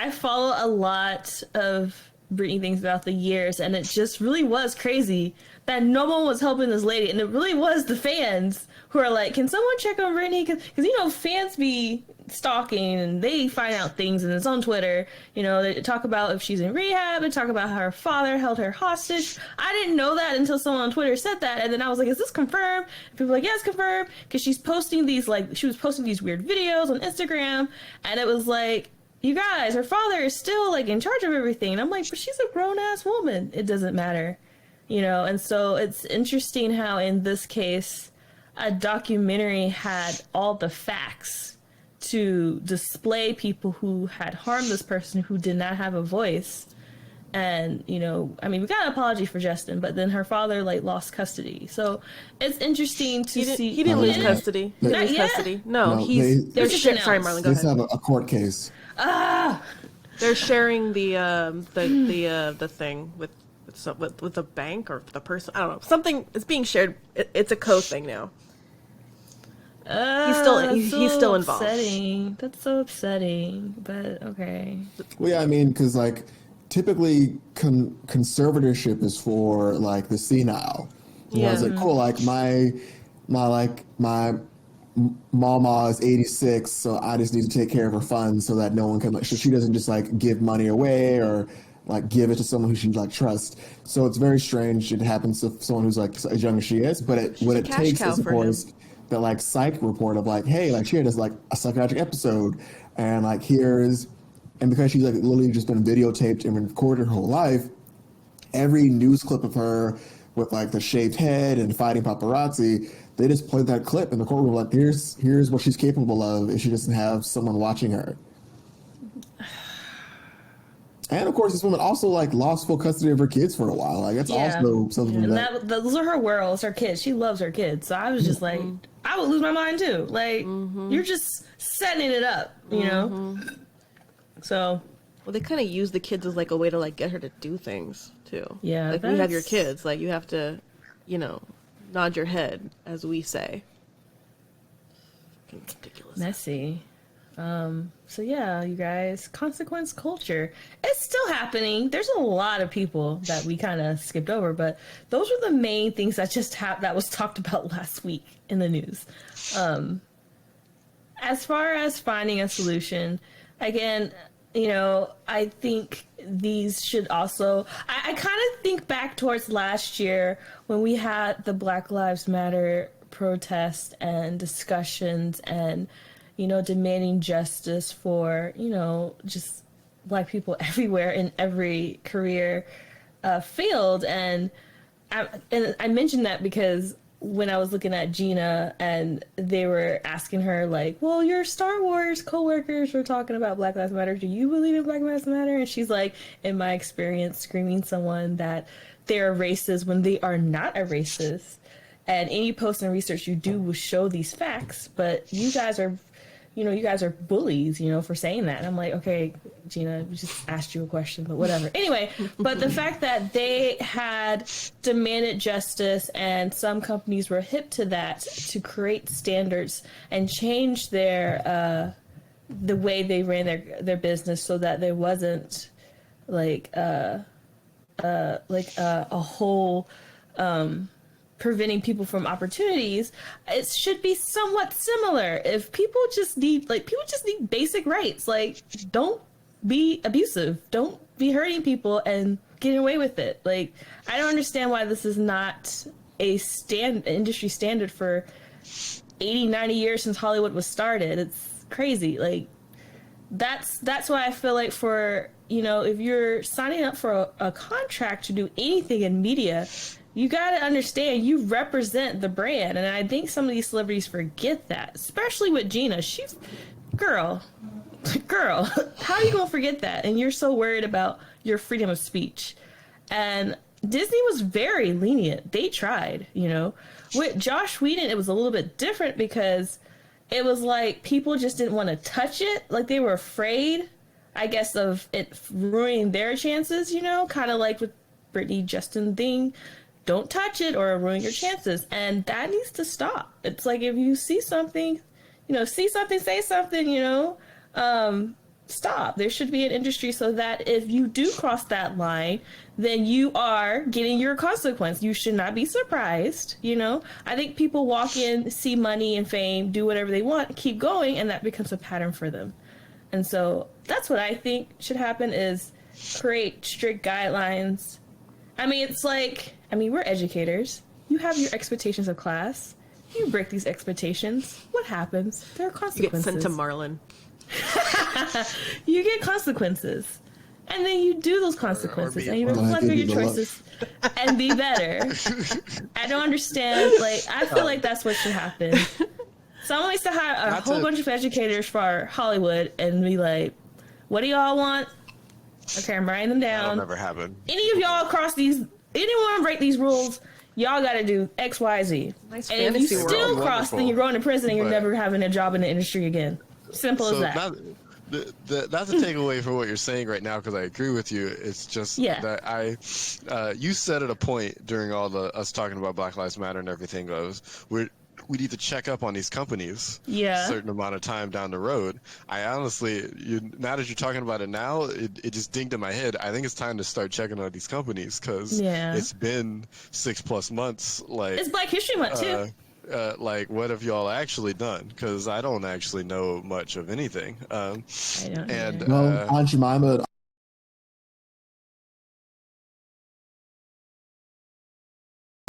I follow a lot of Britney things throughout the years. And it just really was crazy that no one was helping this lady. And it really was the fans who are like, can someone check on Britney? Because, fans be stalking and they find out things, and it's on Twitter. They talk about if she's in rehab, they talk about how her father held her hostage. I didn't know that until someone on Twitter said that, and then I was like, is this confirmed? And people were like, yeah, it's confirmed, because she was posting these weird videos on Instagram, and it was like, you guys, her father is still like in charge of everything. And I'm like, but she's a grown-ass woman. It doesn't matter. And so it's interesting how in this case a documentary had all the facts to display people who had harmed this person who did not have a voice. And, we got an apology for Justin, but then her father, lost custody. So it's interesting to see. He didn't lose custody. He didn't lose yet? cutody. No, They're sorry, Marlin, go Let's ahead. have a court case. They're sharing the thing with the bank or the person. I don't know. Something is being shared. It's a co-thing now. He's still involved. Upsetting. That's so upsetting, but okay. Well, yeah, because typically conservatorship is for the senile. I was like, cool, my mama is 86, so I just need to take care of her funds so that no one can so she doesn't just give money away or give it to someone who she trusts. So it's very strange. It happens to someone who's as young as she is, but what it takes is, of course, the psych report of hey, she had this a psychiatric episode, and and because she's literally just been videotaped and recorded her whole life, every news clip of her with the shaved head and fighting paparazzi, they just played that clip in the courtroom here's what she's capable of if she doesn't have someone watching her. And of course, this woman also lost full custody of her kids for a while. That's also something those are her worlds, her kids. She loves her kids. So I was just I would lose my mind too. You're just setting it up, So, well, they kind of use the kids as a way to get her to do things too. Yeah, you have your kids, you have to, nod your head, as we say. Fucking ridiculous. Messy. So yeah, you guys, consequence culture. It's still happening. There's a lot of people that we kind of skipped over, but those were the main things that that was talked about last week in the news. As far as finding a solution, again, I think these should also, I kind of think back towards last year when we had the Black Lives Matter protests and discussions and demanding justice for, just Black people everywhere in every career field. And I mentioned that because when I was looking at Gina and they were asking her well, your Star Wars coworkers were talking about Black Lives Matter. Do you believe in Black Lives Matter? And she's like, in my experience, screaming someone that they're a racist when they are not a racist. And any post and research you do will show these facts, but you guys are bullies, for saying that. And I'm like, okay, Gina, we just asked you a question, but whatever. Anyway, but the fact that they had demanded justice and some companies were hip to that to create standards and change their, the way they ran their business so that there wasn't a whole preventing people from opportunities, it should be somewhat similar. If people just need basic rights, like don't be abusive, don't be hurting people and getting away with it. Like, I don't understand why this is not a industry standard for 80, 90 years since Hollywood was started. It's crazy. Like, that's why I feel like for, you know, if you're signing up for a contract to do anything in media, you got to understand you represent the brand. And I think some of these celebrities forget that, especially with Gina. She's, girl, how are you going to forget that? And you're so worried about your freedom of speech. And Disney was very lenient. They tried, you know. With Joss Whedon, it was a little bit different because it was like people just didn't want to touch it. Like they were afraid, I guess, of it ruining their chances, you know, kind of like with Britney Justin thing. Don't touch it or ruin your chances. And that needs to stop. It's like if you see something, you know, say something, you know, stop. There should be an industry so that if you do cross that line, then you are getting your consequence. You should not be surprised, you know? I think people walk in, see money and fame, do whatever they want, keep going, and that becomes a pattern for them. And so that's what I think should happen is create strict guidelines. I mean, it's like, we're educators. You have your expectations of class. You break these expectations. What happens? There are consequences. You get sent to Marlin. You get consequences. And then you do those consequences and you reflect on your choices and be better. I don't understand. Like, I feel like that's what should happen. Someone needs to hire a whole bunch of educators for Hollywood and be like, what do y'all want? Okay, I'm writing them down. That'll never happen. Any of y'all anyone break these rules, y'all got to do X, Y, Z. Nice and if you fantasy still world. cross, then you're going to prison and you're never having a job in the industry again. Simple as that. Not to take away from what you're saying right now, because I agree with you. It's just that you said at a point during all us talking about Black Lives Matter and everything we need to check up on these companies a certain amount of time down the road. I honestly, now that you're talking about it now, it just dinged in my head. I think it's time to start checking on these companies because it's been 6+ months. Like it's Black History Month too. Like, what have y'all actually done? Because I don't actually know much of anything. I don't. And Aunt Jemima.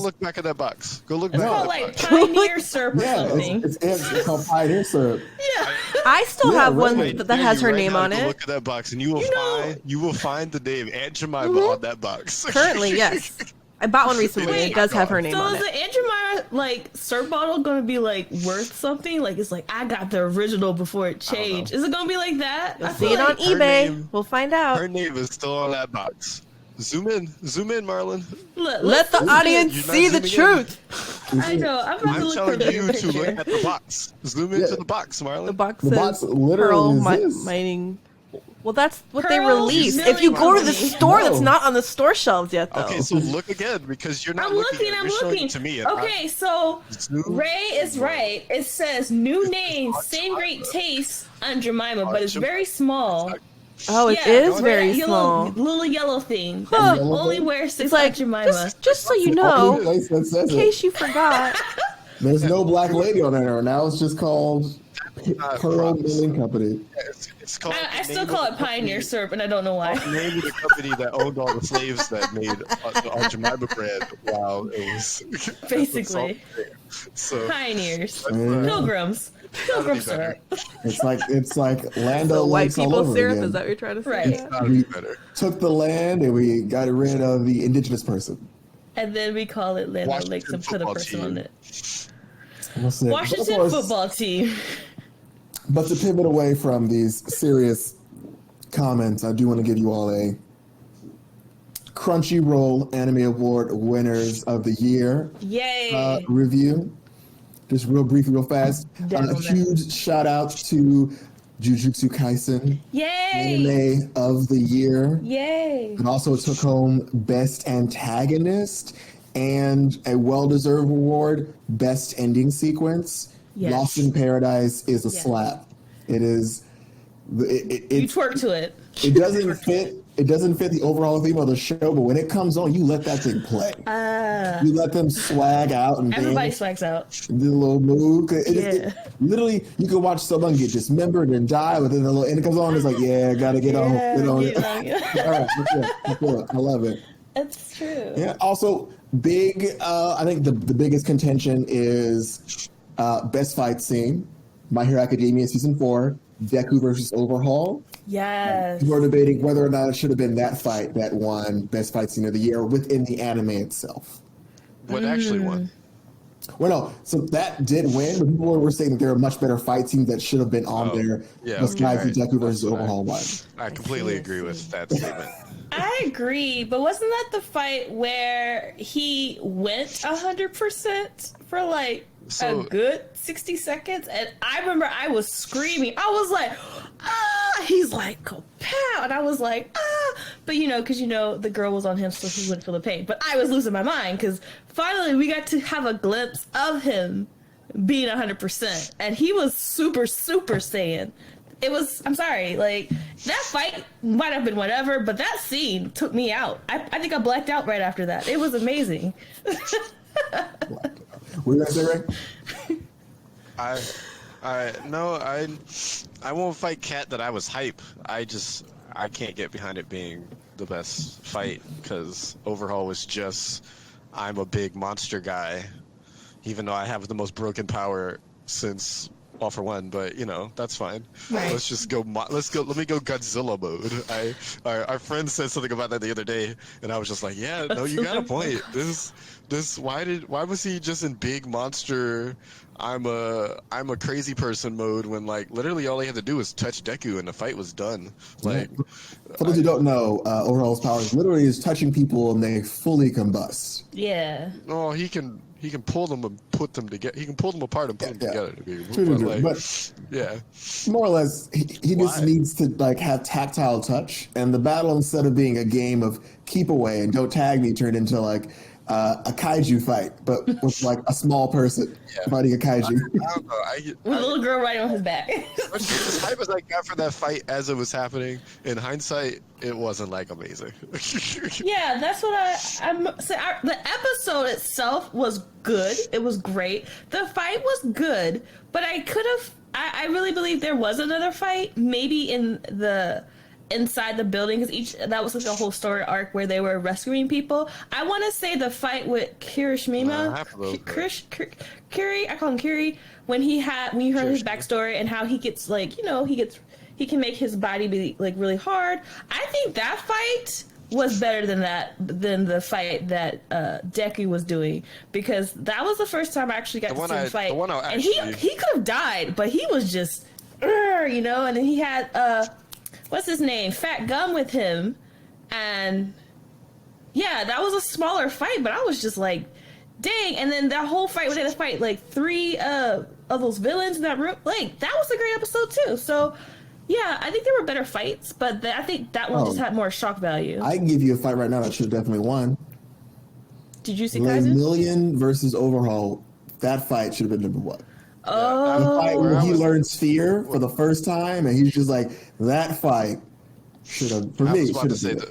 Look back at that box. Go look it's back. Called like Pioneer Syrup or something. It's called Pioneer Syrup. Yeah. I still have one that has her name on it. Look at that box, and you will find the name Aunt Jemima on that box. Currently, yes. I bought one recently. It does have her name on it. So is the Aunt Jemima like syrup bottle gonna be like worth something? Like it's like I got the original before it changed. Is it gonna be like that? You'll see it on eBay. We'll find out. Her name is still on that box. Zoom in, Marlin. Let the audience see the truth. I know. I'm about to look for telling you to look at the box. Zoom into the box, Marlin. The box says literally Pearl mining. Well, that's what they Pearl release. If you go to the store, that's not on the store shelves yet, though. Okay, so look again because you're not looking. I'm looking. To me. Okay, so Ray is right. It says new name, same great taste, Aunt Jemima, but it's very small. Oh, it is very small. Little yellow thing. Only wears it's like Jemima. Just so you know, in case you forgot. There's no black lady on there now. It's just called Pearl Milling Company. It's called. I still call it Pioneer Syrup, and I don't know why. The name of the company that owned all the slaves that made the Aunt Jemima bread while it was basically. So Pioneers, Pilgrims. Pilgrim syrup. It's like Land O'Lakes white people all over syrup. again. Is that what you're trying to say? Right. We took the land and we got rid of the indigenous person. And then we call it Land O'Lakes and put a person on it. Washington football team. But to pivot away from these serious comments, I do want to give you all a Crunchyroll Anime Award winners of the year review. Just real briefly, real fast. A huge shout out to Jujusu Kaisen, Anime of the Year. Yay! It also took home Best Antagonist and a well-deserved award, Best Ending Sequence. Yes. Lost in Paradise is a slap. It is. You twerk to it. It doesn't fit. it doesn't fit the overall theme of the show, but when it comes on, you let that thing play. You let them swag out and Everybody dance, swags out. do a little move. Literally, you could watch someone get dismembered and die within a little, and it comes on. It's like, yeah, gotta get on. Get on. All right, that's it. I love it. It's true. Yeah. Also, I think the biggest contention is best fight scene. My Hero Academia season 4, Deku versus Overhaul. Yes. We're debating whether or not it should have been that fight that won best fight scene of the year within the anime itself. What actually won? Well, no, so that did win, but people were saying that there are much better fight scenes that should have been on there besides the Deku versus Overhaul one. I completely agree with that statement. I agree, but wasn't that the fight where he went 100% for like a good 60 seconds? And I remember I was screaming. I was like, ah! He's like, go pow! And I was like, ah! But because the girl was on him, so he wouldn't feel the pain. But I was losing my mind because finally we got to have a glimpse of him being 100%. And he was super, super Saiyan. It was, I'm sorry, like, that fight might have been whatever, but that scene took me out. I think I blacked out right after that. It was amazing. What were you going to say, Ray? I won't fight Cat that I was hype. I can't get behind it being the best fight because Overhaul was just, I'm a big monster guy, even though I have the most broken power since All for One, but that's fine. Right. Let me go Godzilla mode. Our friend said something about that the other day, and I was just like, yeah, no, you got a point. Why was he just in big monster, I'm a crazy person mode when like literally all he had to do was touch Deku and the fight was done. Like, for those who don't know, Overhaul's powers literally is touching people and they fully combust. Yeah. Oh, he can pull them and put them together. He can pull them apart and put them together. But more or less, he just needs to like have tactile touch. And the battle, instead of being a game of keep away and don't tag me, turned into like a kaiju fight, but with like a small person fighting a kaiju. I don't know. With a little girl riding on his back. As hype as I got for that fight as it was happening, in hindsight, it wasn't like amazing. Yeah, that's what the episode itself was good. It was great. The fight was good, but I really believe there was another fight, maybe inside the building, because that was like a whole story arc where they were rescuing people. I want to say the fight with Kirishima, Kiri, I call him Kiri, when you heard his backstory and how he gets like, he can make his body be like really hard. I think that fight was better than the fight that Deku was doing, because that was the first time I actually got to see him fight. And he could have died, but he was just, and then he had what's his name? Fat Gum with him. And yeah, that was a smaller fight, but I was just like, dang. And then that whole fight, they had to fight like 3 of those villains in that room. Like, that was a great episode too. So yeah, I think there were better fights, but I think that one just had more shock value. I can give you a fight right now that should have definitely won. Did you see Kaisen? Million versus Overhaul. That fight should have been number 1. Oh, the fight where he learns fear for the first time, and he's just like, that fight should have, for me, should have been.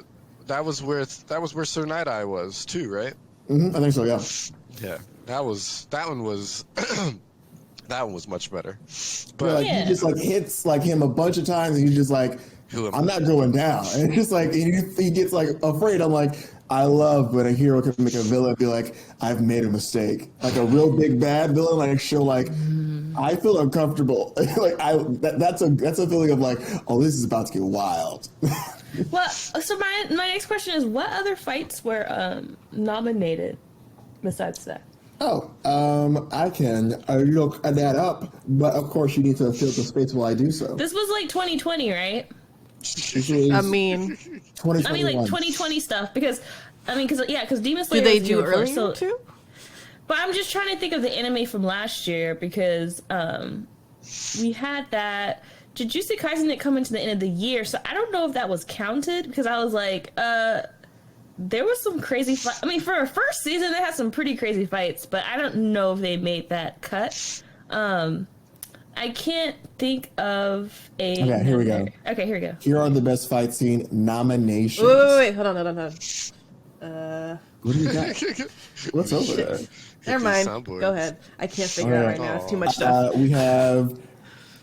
That was where Sir Night Eye was too, right? Mm-hmm, I think so. Yeah. Yeah, that one was that one was much better. But he just like hits like him a bunch of times, and he's just like, I'm not going down. And it's just like he gets like afraid. I'm like, I love when a hero can make a villain be like, I've made a mistake. Like a real big bad villain, like she'll like, I feel uncomfortable. Like that's a feeling of like, oh, this is about to get wild. Well, so my next question is, what other fights were nominated besides that? Oh, I can look that up, but of course you need to fill the space while I do so. This was like 2020, right? I mean, 2021. I mean, like 2020 stuff, because Demon Slayer. Do they was do Universe, earlier too? But I'm just trying to think of the anime from last year, because we had that. Jujutsu Kaisen didn't come into the end of the year, so I don't know if that was counted, because I was like, there was some crazy fight. I mean, for a first season, they had some pretty crazy fights, but I don't know if they made that cut. I can't think of a. Okay, here we go. Okay, here we go. Here are the best fight scene nominations. Wait, hold on. What do you got? What's over there? Never mind. Soundboards. Go ahead. I can't figure it out right now. It's too much stuff. We have,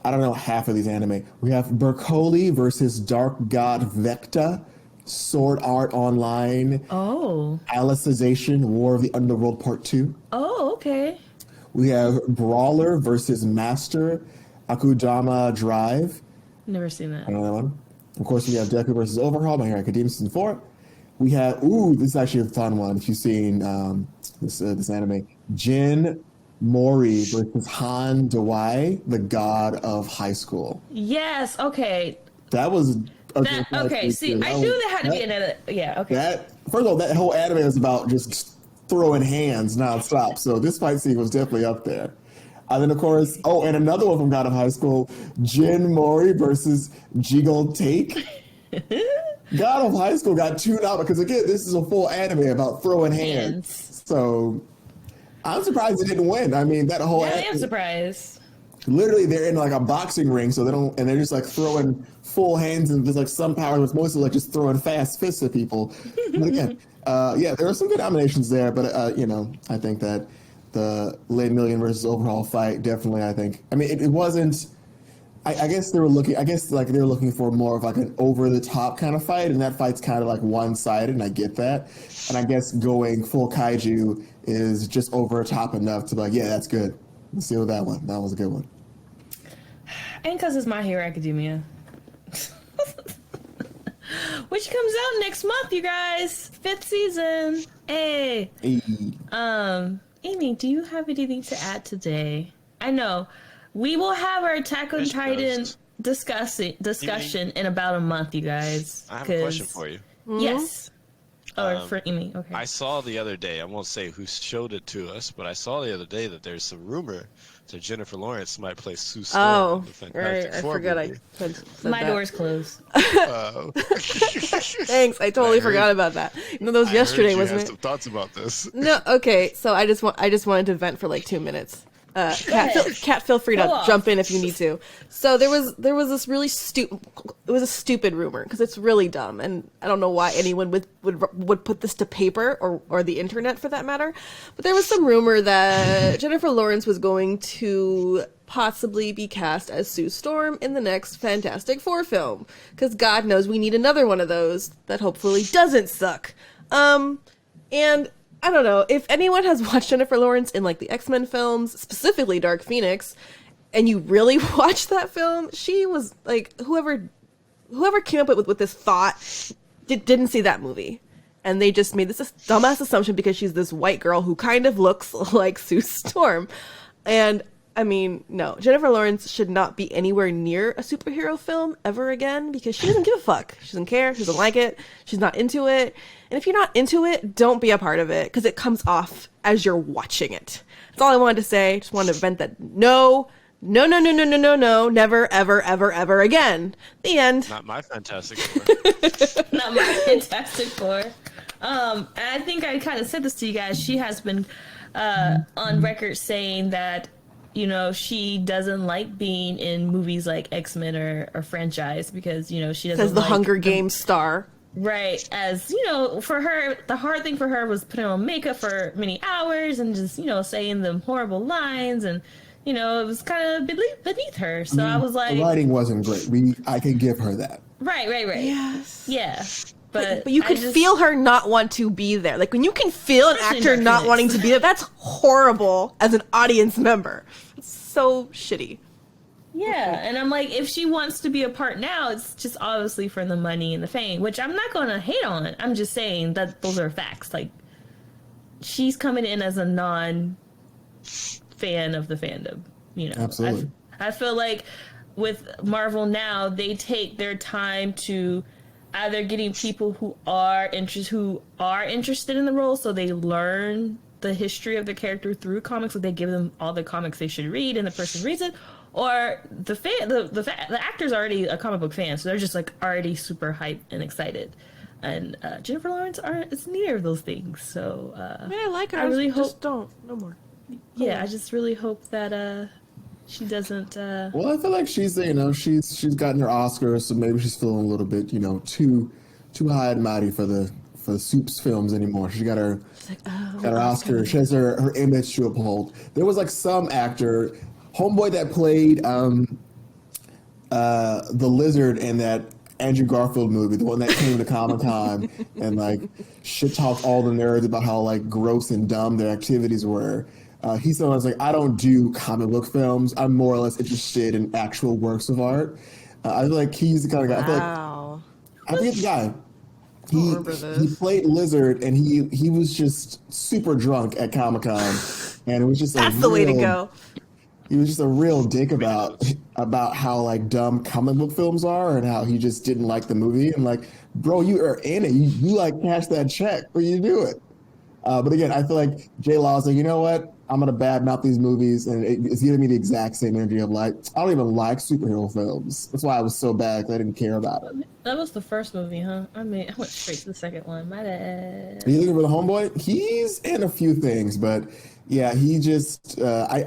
I don't know, half of these anime. We have Berkoli versus Dark God Vecta, Sword Art Online, Oh. Alicization, War of the Underworld Part 2. Oh, okay. We have Brawler versus Master, Akudama Drive. Never seen that. I don't know that one. Of course, we have Deku versus Overhaul, My Hero Academia Season 4. We have, this is actually a fun one if you've seen this anime. Jin Mori versus Han Dewey, the god of high school. Yes. Okay. That was okay. See, I knew there had to be another. Yeah. Okay. First of all, that whole anime is about just throwing hands nonstop. So this fight scene was definitely up there. And then, of course, and another one from God of High School, Jin Mori versus Jiggle Take. God of High School got tuned out because, again, this is a full anime about throwing hands. So I'm surprised it didn't win. I mean, that whole I am surprised. Literally, they're in like a boxing ring, so they're just like throwing full hands, and there's like some power with mostly like just throwing fast fists at people. But again, there are some good nominations there, but I think that the Lane Million versus Overhaul fight definitely. It wasn't. I guess they were looking for more of like an over the top kind of fight, and that fight's kind of like one sided, and I get that. And I guess going full kaiju is just over top enough to be like, yeah, that's good. Let's deal with that one. That was a good one. And because it's My Hero Academia. Which comes out next month, you guys. 5th season. Hey. Amy, do you have anything to add today? I know. We will have our Attack on Titan discussion in about a month, you guys. I have a question for you. Yes. Or for Amy. Okay. I saw the other day, I won't say who showed it to us, but I saw the other day that there's some rumor that Jennifer Lawrence might play Sue Storm in the Fantastic Four forgot movie. I said My that. door's closed. Thanks. I totally forgot about that. That was yesterday, wasn't it? Some thoughts about this. No. Okay. So I just wanted to vent for like 2 minutes. Kat, feel free to jump in if you need to. So there was this really stupid rumor because it's really dumb, and I don't know why anyone would put this to paper or the internet for that matter. But there was some rumor that Jennifer Lawrence was going to possibly be cast as Sue Storm in the next Fantastic Four film, because God knows we need another one of those that hopefully doesn't suck. And I don't know, if anyone has watched Jennifer Lawrence in like the X-Men films, specifically Dark Phoenix, and you really watched that film, she was like, whoever came up with this thought didn't see that movie. And they just made this dumbass assumption because she's this white girl who kind of looks like Sue Storm. And I mean, no, Jennifer Lawrence should not be anywhere near a superhero film ever again because she doesn't give a fuck. She doesn't care. She doesn't like it. She's not into it. And if you're not into it, don't be a part of it because it comes off as you're watching it. That's all I wanted to say. Just wanted to vent that. No, never, ever, ever, ever again. The end. Not my Fantastic Four. Not my Fantastic Four. And I think I kind of said this to you guys. She has been on record saying that, she doesn't like being in movies like X-Men or franchise because, she doesn't as the like Hunger Games star. Right. As, for her, the hard thing for her was putting on makeup for many hours and just, saying them horrible lines. And, it was kind of beneath her. So I was like... The writing wasn't great. I can give her that. Right. Yes. Yeah. But you could feel her not want to be there. Like, when you can feel an actor not wanting to be there, that's horrible as an audience member. It's so shitty. Yeah, and I'm like, if she wants to be a part now, it's just obviously for the money and the fame, which I'm not going to hate on. I'm just saying that those are facts. Like, she's coming in as a non-fan of the fandom, Absolutely. I feel like with Marvel now, they take their time to either getting people who are interested in the role, so they learn the history of the character through comics, so they give them all the comics they should read, and the person reads it. Or the actor's already a comic book fan, so they're just like already super hyped and excited. And Jennifer Lawrence it's neither of those things. So I mean, I like her. I really hope don't no more. Yeah, I just really hope that She doesn't. Well, I feel like she's she's gotten her Oscar, so maybe she's feeling a little bit too high and mighty for the Soups films anymore. She got her Oscar. She has her image to uphold. There was like some actor, homeboy that played the lizard in that Andrew Garfield movie, the one that came to Comic-Con and like shit talked all the nerds about how like gross and dumb their activities were. He's someone that's like, I don't do comic book films. I'm more or less interested in actual works of art. I feel like he's the kind of guy. Wow. I forget the guy. He played Lizard, and he was just super drunk at Comic-Con, and it was just That's the way to go. He was just a real dick about how like dumb comic book films are, and how he just didn't like the movie. And like, bro, you are in it. You like cash that check, or you do it. But again, I feel like J Law's like, you know what? I'm gonna badmouth these movies, and it's giving me the exact same energy of like, I don't even like superhero films. That's why I was so bad, because I didn't care about it. That was the first movie, huh? I mean, I went straight to the second one. My bad. Are you looking for the homeboy? He's in a few things, but yeah, he just I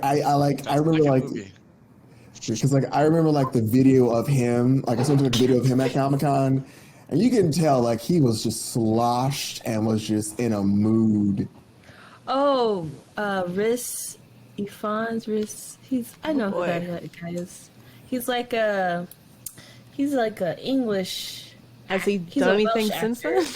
remember like because like I remember like the video of him, like I saw the video of him at Comic-Con, and you can tell like he was just sloshed and was just in a mood. Oh, Riz, Riz. I know who that guy is. He's like a English. Has he done anything since then?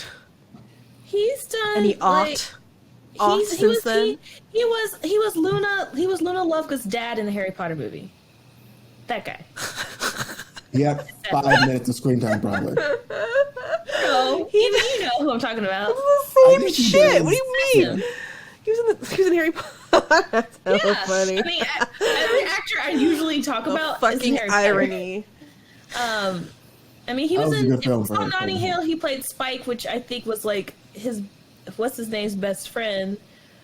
He's done Any since then? He was Luna Lovegood's dad in the Harry Potter movie. That guy. Yep, 5 minutes of screen time probably. No, even you know who I'm talking about. It's the same shit. What do you mean? He was in Harry Potter. That's hella funny. I mean, every actor I usually talk about fucking is Harry irony. Potter. I mean, he was in Notting Hill. He played Spike, which I think was like what's his name's best friend.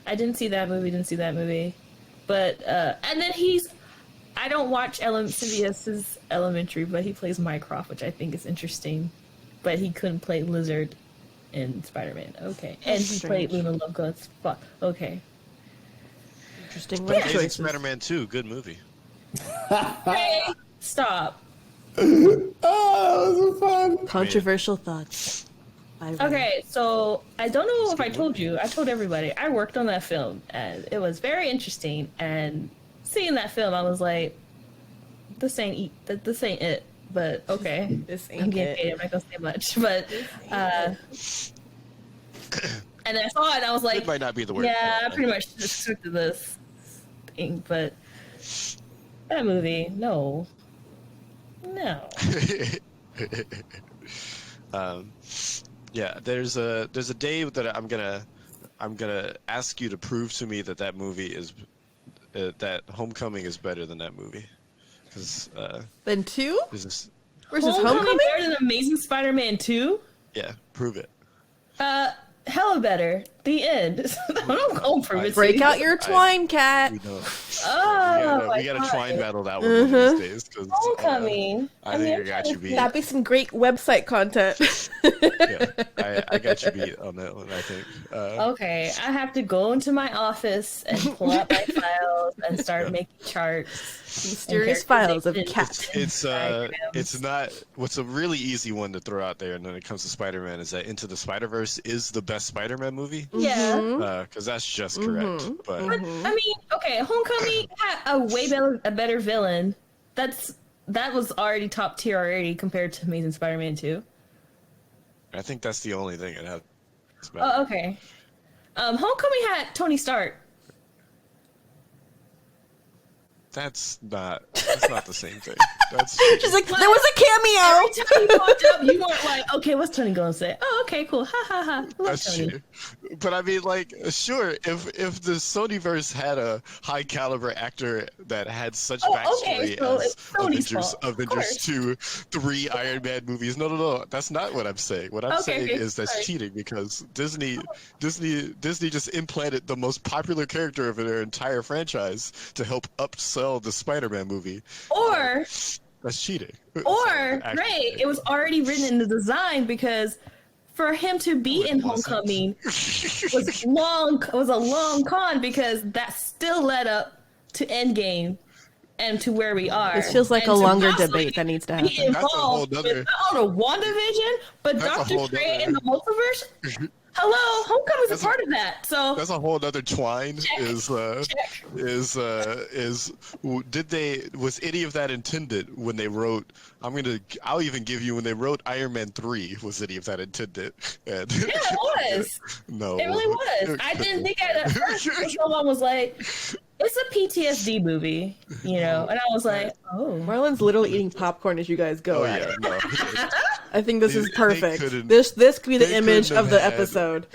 I didn't see that movie. But and then I don't watch CBS's Elementary, but he plays Mycroft, which I think is interesting. But he couldn't play Lizard in Spider-Man. Okay. And he played Luna Lovegood's fuck. Okay. Interesting. Amazing Spider-Man 2, good movie. Hey, stop. Oh, that was fun. Controversial thoughts. Okay, so I don't know if I told you. I told everybody. I worked on that film, and it was very interesting. And seeing that film, I was like, "This ain't it." But okay, This I'm ain't getting it. paid. I'm not gonna say much, but and then I saw it, and I was like, It might not be the word. "Yeah, I pretty much just took to this thing." But that movie, no. Yeah, there's a day that I'm gonna ask you to prove to me that movie is that Homecoming is better than that movie. Because Then 2 versus Homecoming better than Amazing Spider-Man 2? yeah, prove it. Hella better. The end. I'm going for it. Break out your twine, cat. We know. Oh, we gotta try and battle that one these days. Cause, Homecoming. I think I got you beat. That'd be some great website content. Yeah, I got you beat on that one. I think. Okay, I have to go into my office and pull out my files and start making charts. Mysterious files of cat. It's not. What's a really easy one to throw out there, and when it comes to Spider-Man, is that Into the Spider-Verse is the best Spider-Man movie. Yeah. Because that's just correct. But I mean, okay, Homecoming had a better villain. That was already top tier already compared to Amazing Spider-Man 2. I think that's the only thing it had. Oh, okay. Homecoming had Tony Stark. That's not the same thing. That's She's like, there was a cameo. Every time you walked up, you weren't like, okay, what's Tony going to say? Oh, okay, cool. Ha ha ha. Love that's Tony. true. But I mean, like, sure, if the Sonyverse had a high caliber actor that had such backstory so as it's Sony's fault, Avengers 2, 3 Iron Man movies, no, that's not what I'm saying. What I'm saying is that's cheating because Disney just implanted the most popular character of their entire franchise to help upsell the Spider-Man movie. Or that's cheating. Ray, it was already written in the design because for him to be in Homecoming was a long con because that still led up to Endgame. and to where we are. This feels like and a to longer possibly debate that needs to be happen. That's a whole involved nother- with not only WandaVision, but That's a Doctor whole Strange nother- in the multiverse. Hello, Homecoming's a part of that. So That's a whole other twine. Check. Was any of that intended when they wrote? I'll even give you when they wrote Iron Man 3. Was any of that intended? And, yeah, it was. No, It really was. I didn't think at first someone was like, "It's a PTSD movie," you know, and I was like, "Oh." Marlin's literally eating popcorn as you guys go Oh at yeah, it. no. I think this is They perfect. couldn't- This could be the they image couldn't of the have had- episode.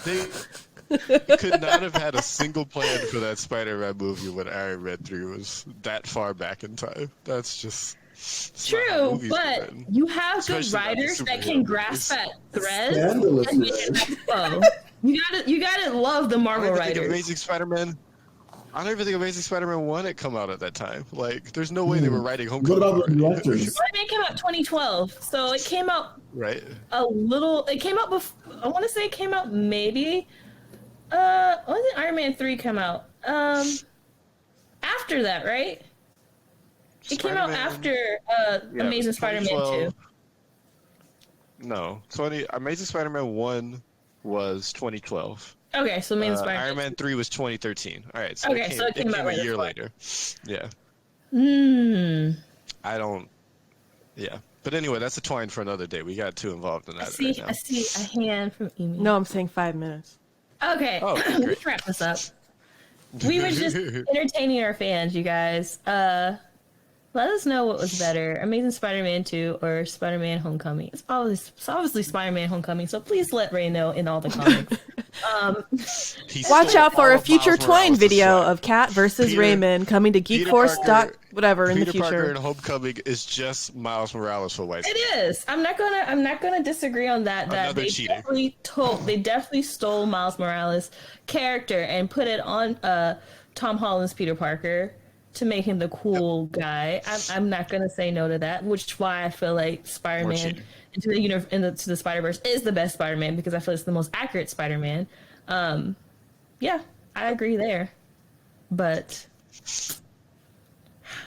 They could not have had a single plan for that Spider-Man movie when Iron Man 3 was that far back in time. That's just it's not how True, movies are but written. you have good Especially not the writers that superhero can grasp movies. that thread Scandalous, and make it flow. You gotta love the I Marvel don't even think writers. Amazing Spider-Man. I don't even think Amazing Spider-Man 1 had come out at that time. Like, there's no way they were writing What Homecoming about the already. directors? Spider-Man came out 2012, so it came out Right? It came out before. I want to say it came out maybe. When did Iron Man 3 come out? After that, right? It came out Spider-Man- after Yeah, Amazing Spider-Man 2. 2012. No, Amazing Spider-Man 1 was 2012. Okay, so Amazing Spider-Man. Iron Man 3 was 2013. All right, so Okay, so it came out a right year before. later. Yeah. Hmm. I don't. Yeah, but anyway, that's a twine for another day. We got too involved in that right now. I see a hand from Eming. No, I'm saying 5 minutes. Okay, Oh, let's great. wrap this up. We were just entertaining our fans, you guys. Let us know what was better, Amazing Spider-Man 2 or Spider-Man Homecoming. It's obviously Spider-Man Homecoming, so please let Ray know in all the comments. He Watch stole out for all a of future Miles Twine Morales' video swag. of Cat versus Peter- Raymond coming to Geek Peter Force Parker- whatever in the Peter Parker future. in Homecoming is just Miles Morales for white. It is. I'm not gonna disagree on that. That Another they cheater. they definitely stole Miles Morales' character and put it on Tom Holland's Peter Parker to make him the cool guy. I'm not gonna say no to that, which is why I feel like Spider-Man cheating. into the Spider-Verse is the best Spider-Man because I feel it's the most accurate Spider-Man. Yeah, I agree there, but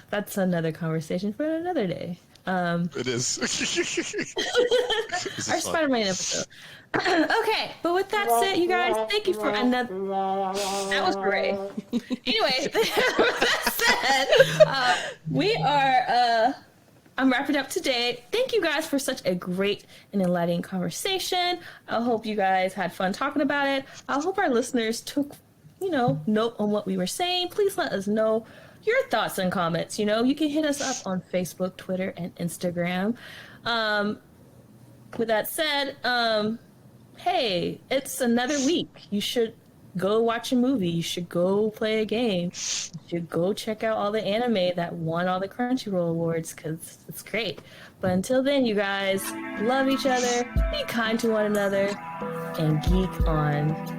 that's another conversation for another day. It is. This is Our fun. Spider-Man episode. Okay, but with that said, you guys, thank you for another. That was great. Anyway, with that said, we are. I'm wrapping up today. Thank you guys for such a great and enlightening conversation. I hope you guys had fun talking about it. I hope our listeners took, note on what we were saying. Please let us know your thoughts and comments. You can hit us up on Facebook, Twitter, and Instagram. With that said, hey, it's another week. You should go watch a movie. You should go play a game. You should go check out all the anime that won all the Crunchyroll awards because it's great. But until then, you guys, love each other, be kind to one another, and geek on.